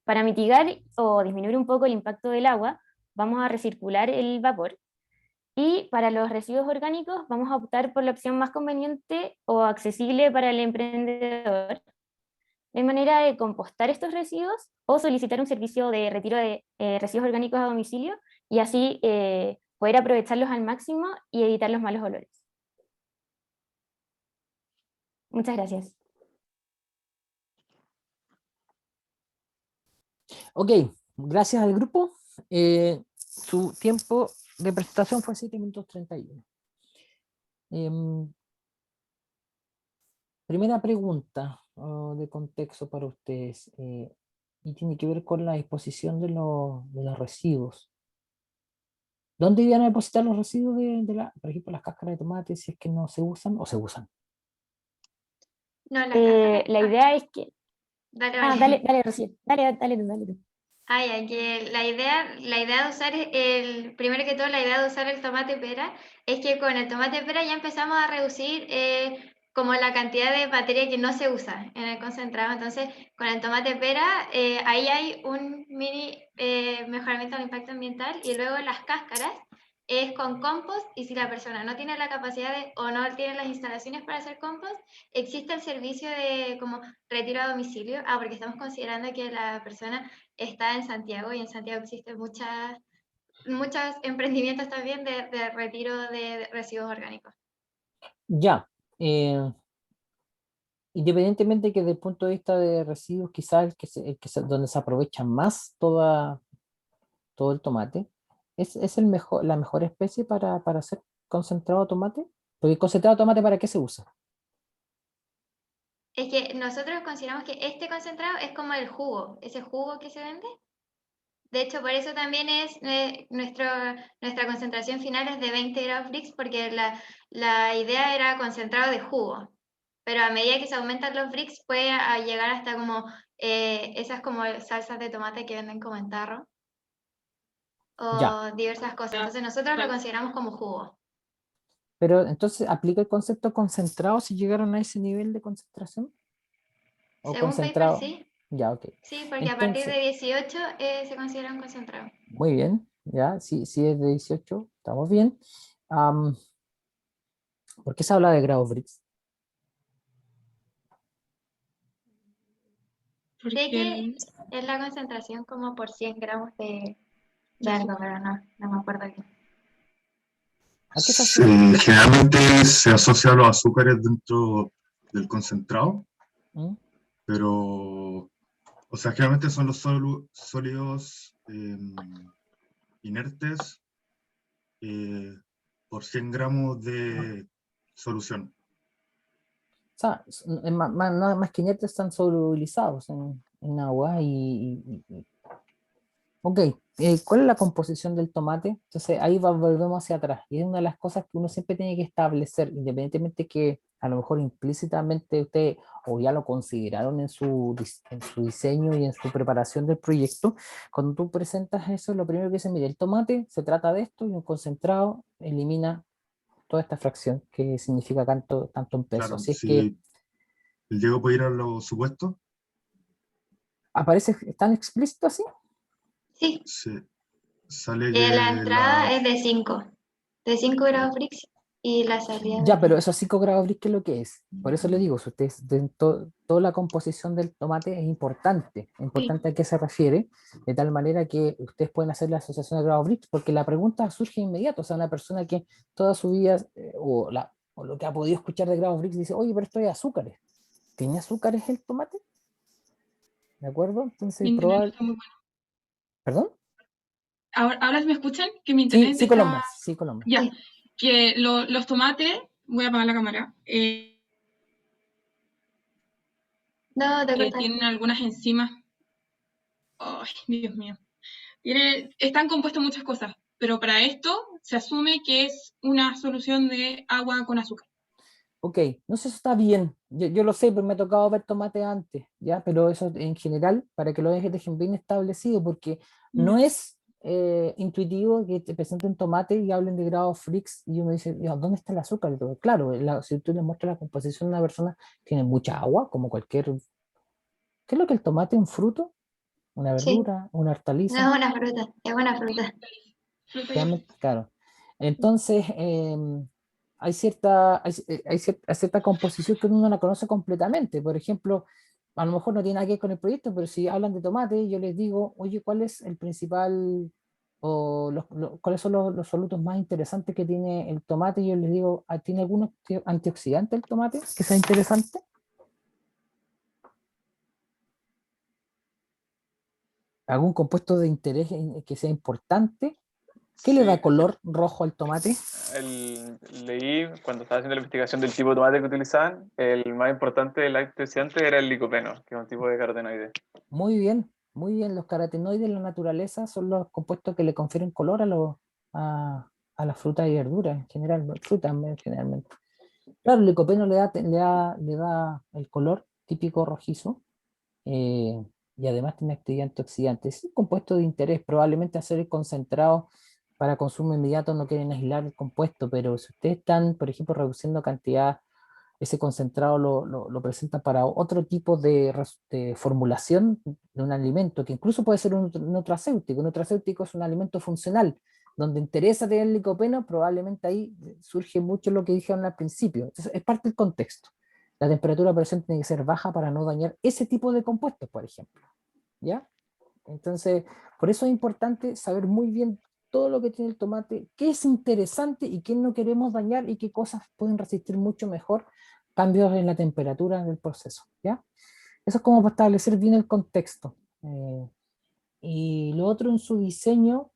Para mitigar o disminuir un poco el impacto del agua, vamos a recircular el vapor, y para los residuos orgánicos vamos a optar por la opción más conveniente o accesible para el emprendedor, de manera de compostar estos residuos o solicitar un servicio de retiro de residuos orgánicos a domicilio, y así poder aprovecharlos al máximo y evitar los malos olores. Muchas gracias.
Ok, gracias al grupo. Su tiempo de presentación fue 7 minutos 31. Primera pregunta de contexto para ustedes, y tiene que ver con la disposición de los residuos. ¿Dónde iban a depositar los residuos por ejemplo, las cáscaras de tomate, si es que no se usan o se usan?
No,
La idea es que...
Dale,
dale, Rocío. Dale tú.
Ya, que la idea de usar primero que todo, la idea de usar el tomate pera es que con el tomate pera ya empezamos a reducir como la cantidad de materia que no se usa en el concentrado. Entonces, con el tomate pera, ahí hay un mini mejoramiento del impacto ambiental. Y luego las cáscaras es con compost, y si la persona no tiene la capacidad o no tiene las instalaciones para hacer compost, existe el servicio de como retiro a domicilio, porque estamos considerando que la persona está en Santiago, y en Santiago existen muchos emprendimientos también de retiro de residuos orgánicos.
Ya, independientemente que desde el punto de vista de residuos, quizás donde se aprovecha más todo el tomate, ¿es la mejor especie para hacer concentrado de tomate? Porque el concentrado de tomate, ¿para qué se usa?
Es que nosotros consideramos que este concentrado es como el jugo, ese jugo que se vende.
De hecho, por eso también es nuestra concentración final es de 20 grados Brix, porque la idea era concentrado de jugo. Pero a medida que se aumentan los Brix, puede llegar hasta como esas como salsas de tomate que venden como en tarro.
Ya,
O diversas cosas. Entonces nosotros lo consideramos como jugo.
pero entonces aplica el concepto concentrado si llegaron a ese nivel de concentración. O
Según paper,
concentrado.
sí.
Ya, ok.
Sí, porque a partir
Entonces,
de 18 se considera un concentrado.
muy bien, ya, si es de 18, estamos bien. ¿Por qué se habla de grados Brix?
Sé que es la concentración como por 100 gramos de algo, pero no me acuerdo bien.
¿A qué se asocia?
Generalmente se asocia a los azúcares dentro del concentrado,
¿Mm?
pero, o sea, generalmente son los sólidos inertes por 100 gramos de solución.
O sea, nada más que inertes están solubilizados en agua Ok, ¿cuál es la composición del tomate? Entonces ahí volvemos hacia atrás. Y es una de las cosas que uno siempre tiene que establecer, independientemente que a lo mejor implícitamente usted o ya lo consideraron en su diseño y en su preparación del proyecto. Cuando tú presentas eso, lo primero que dice, mire, el tomate se trata de esto y un concentrado elimina toda esta fracción que significa tanto en peso.
Claro,
Así es que
si el Diego puede ir a los supuestos.
aparece tan explícito así.
Sí.
Sí. Sale que
La entrada es de 5 grados Brix y la salida
Ya,
de...
pero esos 5 grados Brix, ¿qué es lo que es? Por eso le digo, si ustedes, toda la composición del tomate es importante a qué se refiere, de tal manera que ustedes pueden hacer la asociación de grados Brix, porque la pregunta surge inmediato, o sea, una persona que toda su vida, o lo que ha podido escuchar de grados Brix, dice, oye, pero esto es azúcares. ¿Tiene azúcares el tomate? ¿De acuerdo? Entonces,
Mi internet
probable...
está muy bueno.
¿Perdón?
¿Ahora me escuchan? Que mi
Sí,
internet
sí,
está...
Colomba, sí, Colomba.
Ya, que los tomates... Voy a apagar la cámara.
No, te cortaste.
Tienen algunas enzimas. Ay, Dios mío. Están compuestos muchas cosas, pero para esto se asume que es una solución de agua con azúcar.
Ok, no sé si está bien, yo lo sé, porque me ha tocado ver tomate antes, ¿ya? Pero eso en general, para que lo dejen bien establecido, porque no es intuitivo que te presenten tomate y hablen de grados Brix y uno dice, "Ya, ¿dónde está el azúcar?" Y todo. Claro, si tú le muestras la composición de una persona, tiene mucha agua, como cualquier... ¿Qué es lo que el tomate? ¿Un fruto? ¿Una
Sí.
verdura? ¿Una hortaliza?
No es una fruta, es una fruta.
Realmente, claro. Entonces, hay cierta composición que uno no la conoce completamente. Por ejemplo, a lo mejor no tiene nada que ver con el proyecto, pero si hablan de tomate, yo les digo, oye, ¿cuál es el principal o cuáles son los solutos más interesantes que tiene el tomate? Y yo les digo, ¿tiene algún antioxidante el tomate que sea interesante? ¿Algún compuesto de interés que sea importante? ¿Qué le da color rojo al tomate?
Leí cuando estaba haciendo la investigación del tipo de tomate que utilizaban, el más importante del antioxidante era el licopeno, que es un tipo de carotenoide.
Muy bien, muy bien. Los carotenoides en la naturaleza son los compuestos que le confieren color a las frutas y verduras en general, frutas generalmente. Claro, el licopeno le da el color típico rojizo, y además tiene actividad antioxidante. Es un compuesto de interés, probablemente hacer el concentrado para consumo inmediato no quieren aislar el compuesto, pero si ustedes están, por ejemplo, reduciendo cantidad, ese concentrado lo presentan para otro tipo de formulación de un alimento, que incluso puede ser un nutracéutico. Un nutracéutico es un alimento funcional, donde interesa tener licopeno, probablemente ahí surge mucho lo que dijeron al principio. Entonces, es parte del contexto. La temperatura de operación tiene que ser baja para no dañar ese tipo de compuestos, por ejemplo. ¿Ya? Entonces, por eso es importante saber muy bien todo lo que tiene el tomate, qué es interesante y qué no queremos dañar y qué cosas pueden resistir mucho mejor cambios en la temperatura del proceso, ¿ya? Eso es como para establecer bien el contexto. Y lo otro en su diseño,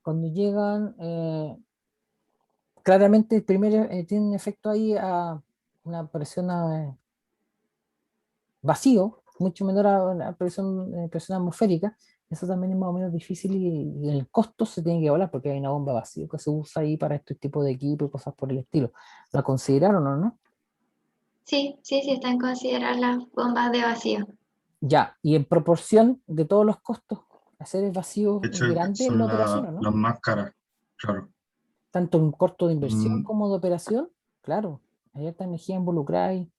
cuando llegan, claramente primero tiene un efecto ahí a una presión vacío, mucho menor a la presión atmosférica, eso también es más o menos difícil y el costo se tiene que evaluar porque hay una bomba vacío que se usa ahí para este tipo de equipo y cosas por el estilo. ¿La consideraron o no?
Sí, sí, sí, están consideradas las bombas de vacío.
Ya, y en proporción de todos los costos, hacer el vacío
De
es
hecho,
grande en la
son
operación, ¿o no?
las más caras, claro.
Tanto en costo de inversión
Mm,
como de operación, claro, hay harta energía involucrada y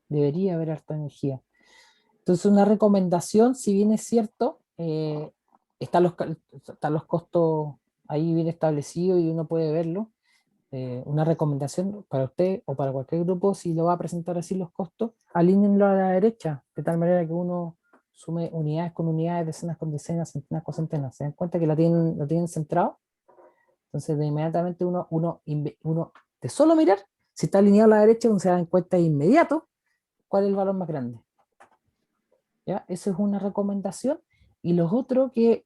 debería haber harta energía. Entonces, una recomendación, si bien es cierto, están los costos ahí bien establecidos y uno puede verlo. Una recomendación para usted o para cualquier grupo, si lo va a presentar así los costos, alínenlo a la derecha, de tal manera que uno sume unidades con unidades, decenas con decenas, centenas con centenas. ¿Se dan cuenta que lo tienen centrado? Entonces, de inmediatamente uno, de solo mirar, si está alineado a la derecha, uno se da cuenta de inmediato cuál es el valor más grande. ¿Ya? Esa es una recomendación. Y los otros que,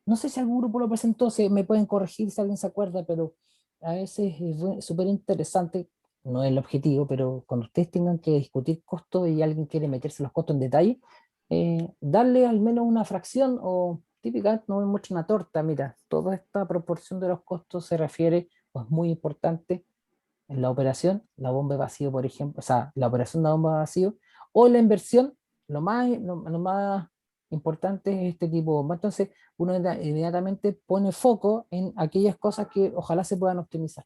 no sé si algún grupo lo presentó, me pueden corregir si alguien se acuerda, pero a veces es súper interesante, no es el objetivo, pero cuando ustedes tengan que discutir costos y alguien quiere meterse los costos en detalle, darle al menos una fracción o típicamente no es mucho una torta, mira, toda esta proporción de los costos se refiere, pues muy importante, en la operación, la bomba de vacío, por ejemplo, o sea, la operación de la bomba de vacío, o la inversión, lo más importante es este tipo de bomba. Entonces, uno inmediatamente pone foco en aquellas cosas que ojalá se puedan optimizar.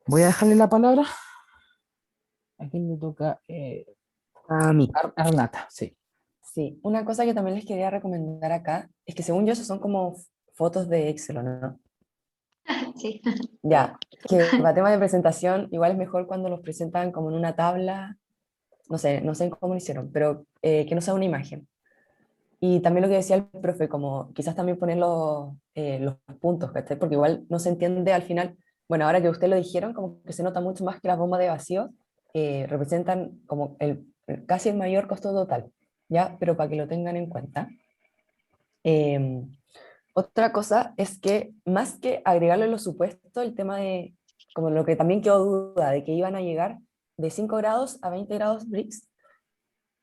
Voy a dejarle la palabra. ¿A quién le toca?
A mí.
A Renata, sí.
Sí, una cosa que también les quería recomendar acá es que según yo esos son como fotos de Excel, ¿o no?
Sí.
Ya, que para temas de presentación igual es mejor cuando los presentan como en una tabla, no sé cómo lo hicieron, pero que no sea una imagen. Y también lo que decía el profe, como quizás también poner los puntos, ¿cachai? Porque igual no se entiende al final, bueno, ahora que ustedes lo dijeron, como que se nota mucho más que las bombas de vacío representan como casi el mayor costo total, ¿ya? Pero para que lo tengan en cuenta. Otra cosa es que más que agregarle los supuestos, el tema de, como lo que también quedó duda, de que iban a llegar de 5 grados a 20 grados Brix,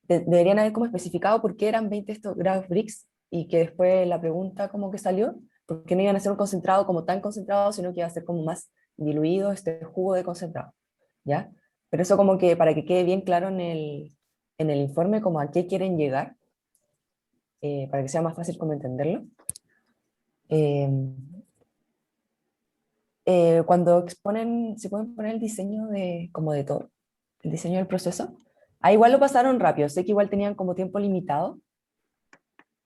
deberían haber como especificado por qué eran 20 grados Brix y que después la pregunta como que salió, porque no iban a ser un concentrado como tan concentrado, sino que iba a ser como más diluido este jugo de concentrado, ¿ya? Pero eso como que para que quede bien claro en el informe como a qué quieren llegar, para que sea más fácil como entenderlo. Cuando exponen, se pueden poner el diseño como de todo, el diseño del proceso. Ah, igual lo pasaron rápido, sé que igual tenían como tiempo limitado,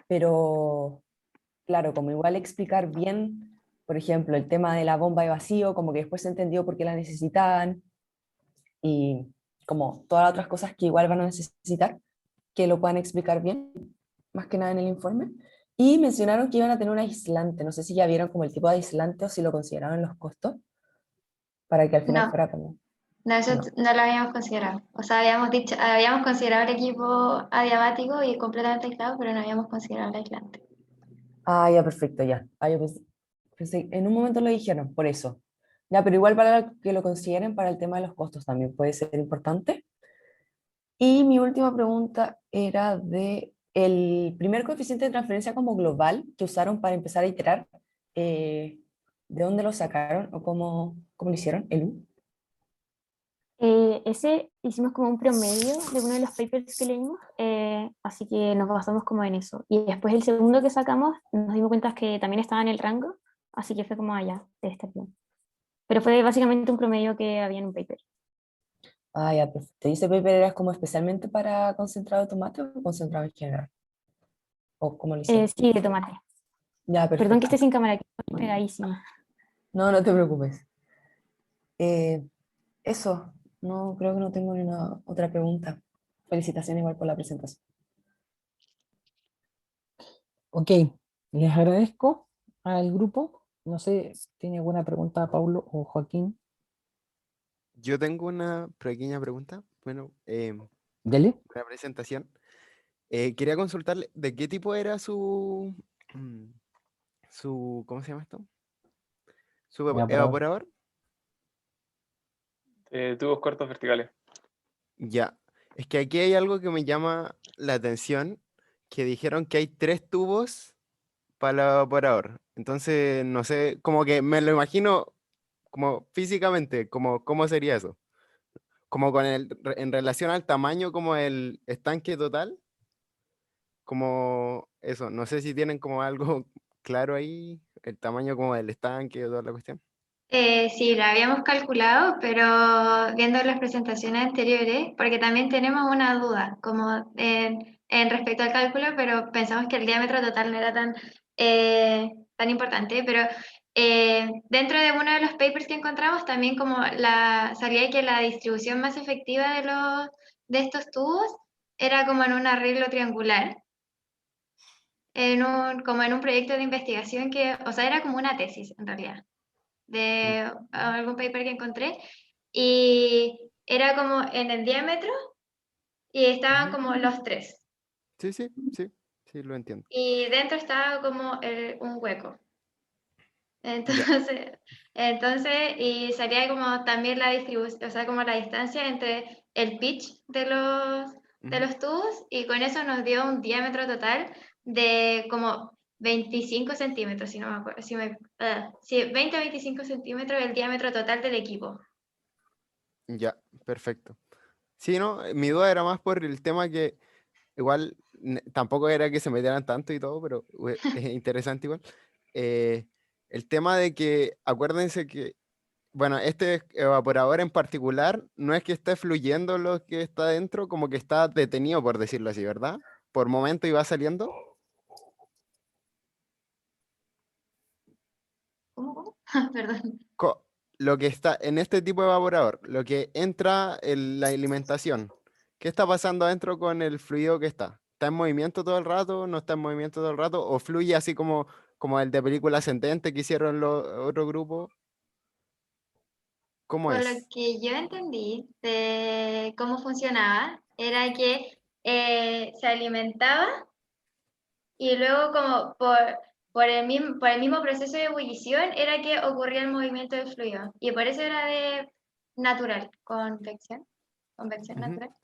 pero claro, como igual explicar bien, por ejemplo, el tema de la bomba de vacío, como que después se entendió por qué la necesitaban, y como todas las otras cosas que igual van a necesitar, que lo puedan explicar bien, más que nada en el informe. Y mencionaron que iban a tener un aislante, no sé si ya vieron como el tipo de aislante o si lo consideraron en los costos, para que al final
No,
fuera como...
no, eso
No.
no lo habíamos considerado. O sea, habíamos considerado el equipo adiabático y completamente aislado, pero no habíamos considerado el aislante.
Ah, ya, perfecto, ya. Ah, yo pensé, en un momento lo dijeron, por eso. Ya, pero igual para que lo consideren para el tema de los costos también puede ser importante. Y mi última pregunta era de el primer coeficiente de transferencia como global que usaron para empezar a iterar, ¿de dónde lo sacaron o cómo lo hicieron? ¿El U?
Ese hicimos como un promedio de uno de los papers que leímos, así que nos basamos como en eso. Y después el segundo que sacamos nos dimos cuenta que también estaba en el rango, así que fue como allá, de este bien. Pero fue básicamente un promedio que había en un paper.
Ah, ya, perfecto. ¿Y ese paper era como especialmente para concentrado de tomate o concentrado en general? ¿O cómo lo hicieron?
Sí, de tomate.
Ya,
Perdón que
perfecto.
esté sin cámara, que estoy pegadísima.
No, no te preocupes. Eso, no creo que no tengo ninguna otra pregunta. Felicitaciones igual por la presentación.
Ok, les agradezco al grupo. No sé, ¿tiene alguna pregunta Paulo o Joaquín?
Yo tengo una pequeña pregunta. Bueno,
Dele.
una presentación. Quería consultarle de qué tipo era ¿cómo se llama esto? Su
Evaporador.
evaporador.
Tubos cortos verticales.
Ya. Es que aquí hay algo que me llama la atención, que dijeron que hay 3 tubos para el evaporador. Entonces, no sé, como que me lo imagino como físicamente, como cómo sería eso. Como en relación al tamaño como el estanque total, como eso, no sé si tienen como algo claro ahí, el tamaño como del estanque o toda la cuestión.
Sí, lo habíamos calculado, pero viendo las presentaciones anteriores, porque también tenemos una duda, como en respecto al cálculo, pero pensamos que el diámetro total no era tan importante, pero dentro de uno de los papers que encontramos, también como salía que la distribución más efectiva de estos tubos era como en un arreglo triangular, como en un proyecto de investigación o sea, era como una tesis en realidad de algún paper que encontré, y era como en el diámetro y estaban como los 3.
Sí, sí, sí, sí, lo entiendo.
Y dentro estaba como un hueco.
Ya.
Entonces, y salía como también la distribución, o sea, como la distancia entre el pitch de los tubos, y con eso nos dio un diámetro total de como 25 centímetros, si no me acuerdo, sí, 20 o 25 centímetros el diámetro total del equipo.
Ya, perfecto. Sí, no, mi duda era más por el tema que igual tampoco era que se metieran tanto y todo, pero es interesante igual. El tema de que, acuérdense que, bueno, este evaporador en particular no es que esté fluyendo lo que está dentro, como que está detenido, por decirlo así, ¿verdad? Por momento iba saliendo.
¿Cómo? Perdón.
Lo que está en este tipo de evaporador, lo que entra en la alimentación, ¿qué está pasando adentro con el fluido que está? ¿Está en movimiento todo el rato? ¿No está en movimiento todo el rato? ¿O fluye así como el de película ascendente que hicieron los otro grupo? ¿Cómo
Por lo
es?
que yo entendí de cómo funcionaba, era que se alimentaba y luego como por el mismo proceso de ebullición era que ocurría el movimiento del fluido. Y por eso era de natural, convección
Ujú.
natural.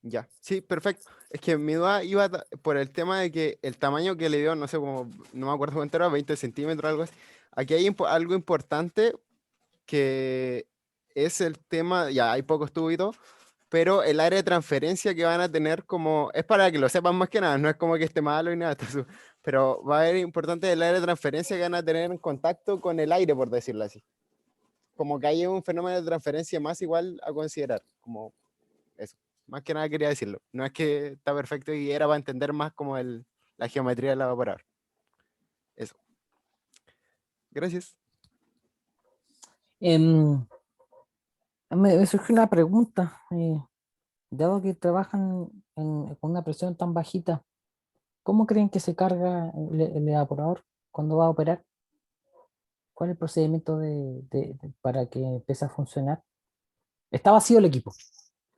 Ya, sí, perfecto. Es que mi duda iba por el tema de que el tamaño que le dio, no sé, como, no me acuerdo cuánto era, 20 centímetros, algo así. Aquí hay algo importante que es el tema, ya hay pocos tubitos, pero el área de transferencia que van a tener como, es para que lo sepan más que nada, no es como que esté malo y nada, pero va a ser importante el área de transferencia que van a tener en contacto con el aire, por decirlo así. Como que hay un fenómeno de transferencia más igual a considerar, como eso. Más que nada quería decirlo. No es que está perfecto y era para entender más como la geometría del evaporador. Eso. Gracias.
Me surgió una pregunta. Dado que trabajan con una presión tan bajita, ¿cómo creen que se carga el evaporador cuando va a operar? ¿Cuál es el procedimiento para que empiece a funcionar? Está vacío el equipo.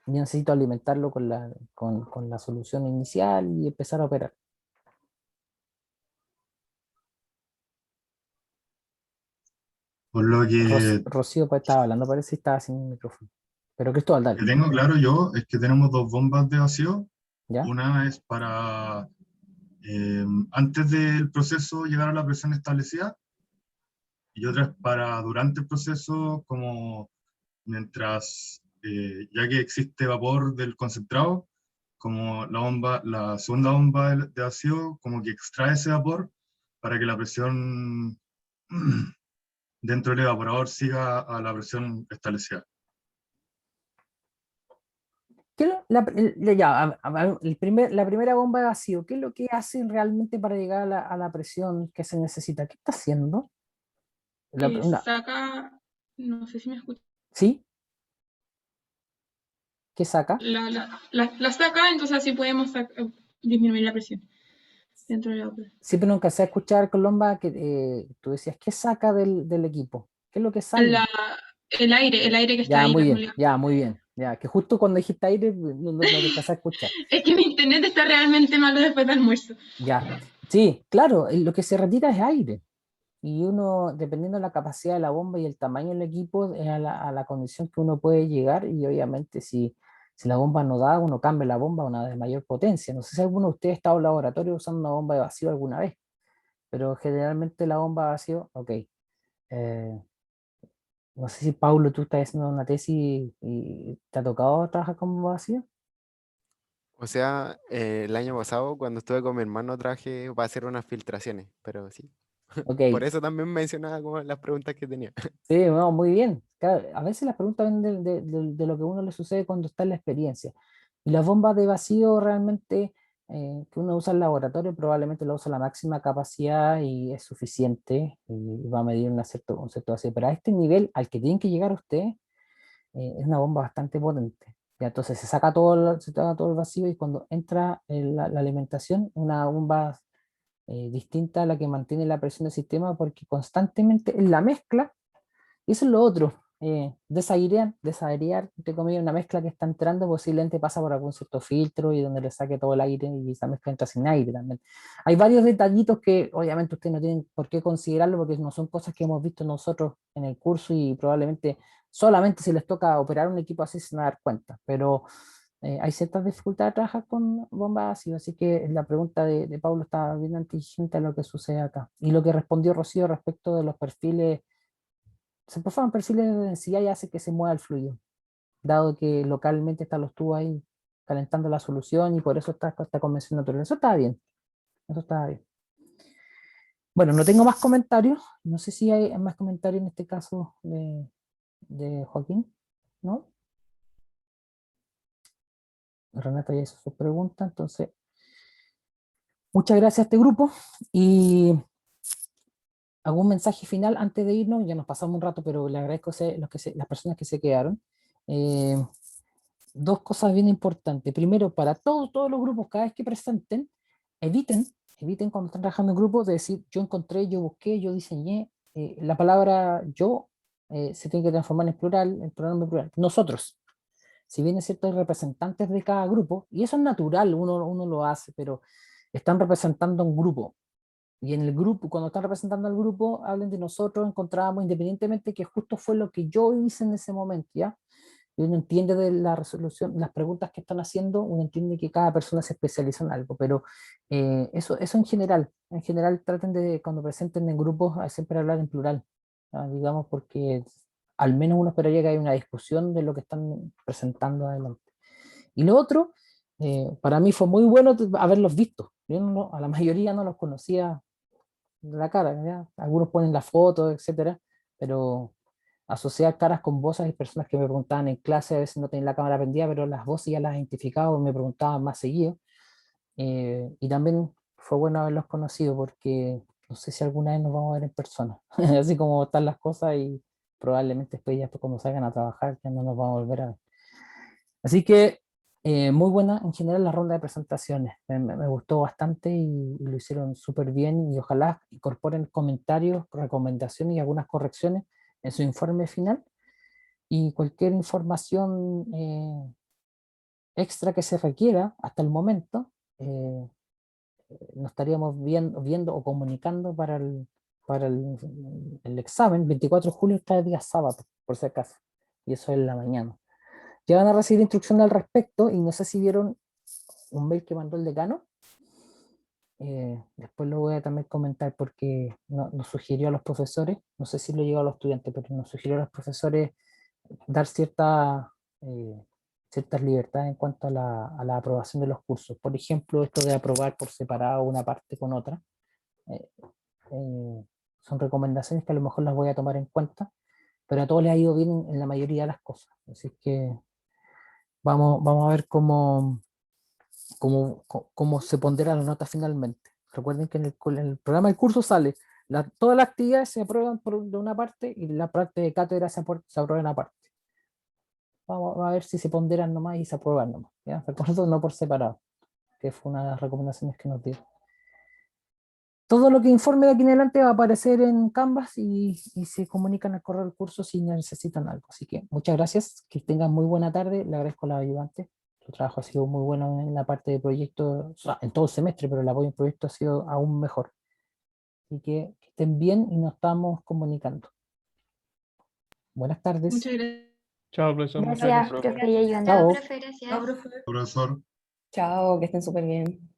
Yo necesito alimentarlo con la solución inicial y empezar a operar.
Por lo que
Rocío estaba hablando, parece que estaba sin micrófono. Pero Cristóbal, dale.
tengo claro yo es que tenemos 2 bombas de vacío.
¿Ya?
Una es para antes del proceso llegar a la presión establecida, y otra es para durante el proceso, como mientras, ya que existe vapor del concentrado, como la segunda bomba de vacío, como que extrae ese vapor para que la presión dentro del evaporador siga a la presión establecida.
La primera bomba de vacío, ¿qué es lo que hace realmente para llegar a la presión que se necesita? ¿Qué está haciendo?
Saca, no sé si me escucha.
¿Sí? ¿Qué saca?
La saca, entonces así podemos disminuir la presión dentro del evaporador.
Siempre no alcancé a escuchar, Colomba, que tú decías, ¿qué saca del equipo? ¿Qué es lo que sale?
El aire que está
Ya,
ahí.
muy bien, ya, muy bien. Ya, que justo cuando dijiste aire, no te alcancé a escuchar.
Es que mi internet está realmente malo después del almuerzo.
Ya, sí, claro, lo que se retira es aire. Y uno, dependiendo de la capacidad de la bomba y el tamaño del equipo, es a la condición que uno puede llegar. Y obviamente, si Si la bomba no da, uno cambia la bomba a una de mayor potencia. No sé si alguno de ustedes ha estado en laboratorio usando una bomba de vacío alguna vez, pero generalmente la bomba de vacío, ok. No sé si Paulo, tú estás haciendo una tesis y te ha tocado trabajar con bomba de vacío.
O sea, el año pasado cuando estuve con mi hermano traje para hacer unas filtraciones, pero sí.
Ok.
Por eso también mencionaba como las preguntas que tenía.
Sí, no, muy bien. Claro, a veces las preguntas vienen de lo que a uno le sucede cuando está en la experiencia. Y las bombas de vacío realmente que uno usa en el laboratorio probablemente lo usa a la máxima capacidad y es suficiente y va a medir un cierto vacío. Pero a este nivel al que tienen que llegar ustedes es una bomba bastante potente. Ya, entonces se saca todo el vacío y cuando entra la alimentación, una bomba distinta a la que mantiene la presión del sistema porque constantemente en la mezcla, y eso es lo otro, desairear, entre comillas, una mezcla que está entrando posiblemente pasa por algún cierto filtro y donde le saque todo el aire y esa mezcla entra sin aire también. Hay varios detallitos que obviamente ustedes no tienen por qué considerarlo porque no son cosas que hemos visto nosotros en el curso y probablemente solamente si les toca operar un equipo así se van a dar cuenta, pero hay ciertas dificultades de trabajar con bombas ácidas, así que la pregunta de Pablo está bien inteligente a lo que sucede acá. Y lo que respondió Rocío respecto de los perfiles, se performan perfiles de densidad y hace que se mueva el fluido, dado que localmente están los tubos ahí calentando la solución y por eso está esta convención natural. Eso está bien, eso está bien. Bueno, no tengo más comentarios, no sé si hay más comentarios en este caso de Joaquín, ¿no? Renata ya hizo su pregunta, entonces muchas gracias a este grupo y algún mensaje final antes de irnos, ya nos pasamos un rato, pero le agradezco a las personas que se quedaron. Dos cosas bien importantes. Primero, para todos los grupos, cada vez que presenten, eviten cuando están trabajando en grupo de decir yo encontré, yo busqué, yo diseñé. La palabra yo se tiene que transformar en plural, en pronombre plural. Nosotros. Si bien es cierto, hay representantes de cada grupo, y eso es natural, uno lo hace, pero están representando a un grupo. Y en el grupo, cuando están representando al grupo, hablen de nosotros, encontrábamos, independientemente que justo fue lo que yo hice en ese momento, ¿ya? Y uno entiende de la resolución, las preguntas que están haciendo, uno entiende que cada persona se especializa en algo, pero eso en general traten de, cuando presenten en grupos, siempre hablar en plural, ¿ya? Digamos, porque al menos uno esperaría que haya una discusión de lo que están presentando adelante. Y lo otro, para mí fue muy bueno haberlos visto. Yo a la mayoría no los conocía de la cara, ¿ya? Algunos ponen la foto, etcétera, pero asociar caras con voces, hay personas que me preguntaban en clase, a veces no tenían la cámara prendida, pero las voces ya las identificaba y me preguntaban más seguido. Y también fue bueno haberlos conocido porque no sé si alguna vez nos vamos a ver en persona, así como están las cosas y probablemente después cuando salgan a trabajar ya no nos vamos a volver a ver. Así que muy buena en general la ronda de presentaciones, me gustó bastante y lo hicieron súper bien y ojalá incorporen comentarios, recomendaciones y algunas correcciones en su informe final y cualquier información extra que se requiera hasta el momento, nos estaríamos viendo o comunicando para el examen. 24 de julio está el día sábado, por si acaso, y eso es en la mañana. Ya van a recibir instrucción al respecto y no sé si vieron un mail que mandó el decano. Después lo voy a también comentar porque nos sugirió a los profesores, no sé si lo llegó a los estudiantes, pero nos sugirió a los profesores dar ciertas libertades en cuanto a la aprobación de los cursos. Por ejemplo, esto de aprobar por separado una parte con otra. Son recomendaciones que a lo mejor las voy a tomar en cuenta, pero a todos les ha ido bien en la mayoría de las cosas. Así que vamos a ver cómo se pondera la nota finalmente. Recuerden que en el programa del curso sale, todas las actividades se aprueban de una parte y la parte de cátedra se aprueba en una parte. Vamos a ver si se ponderan nomás y se aprueban nomás, ¿ya? Recuerdo, no por separado, que fue una de las recomendaciones que nos dio. Todo lo que informe de aquí en adelante va a aparecer en Canvas y se comunican al correo del curso si necesitan algo. Así que muchas gracias, que tengan muy buena tarde, le agradezco a la ayudante. Su trabajo ha sido muy bueno en la parte de proyectos, o sea, en todo el semestre, pero el apoyo en proyecto ha sido aún mejor. Así que estén bien y nos estamos comunicando. Buenas tardes.
Muchas gracias.
Chao, profesor.
Gracias, profe y ayudante.
Chao.
Profe, gracias.
Chao, profe.
Profesor.
Chao, que estén súper bien.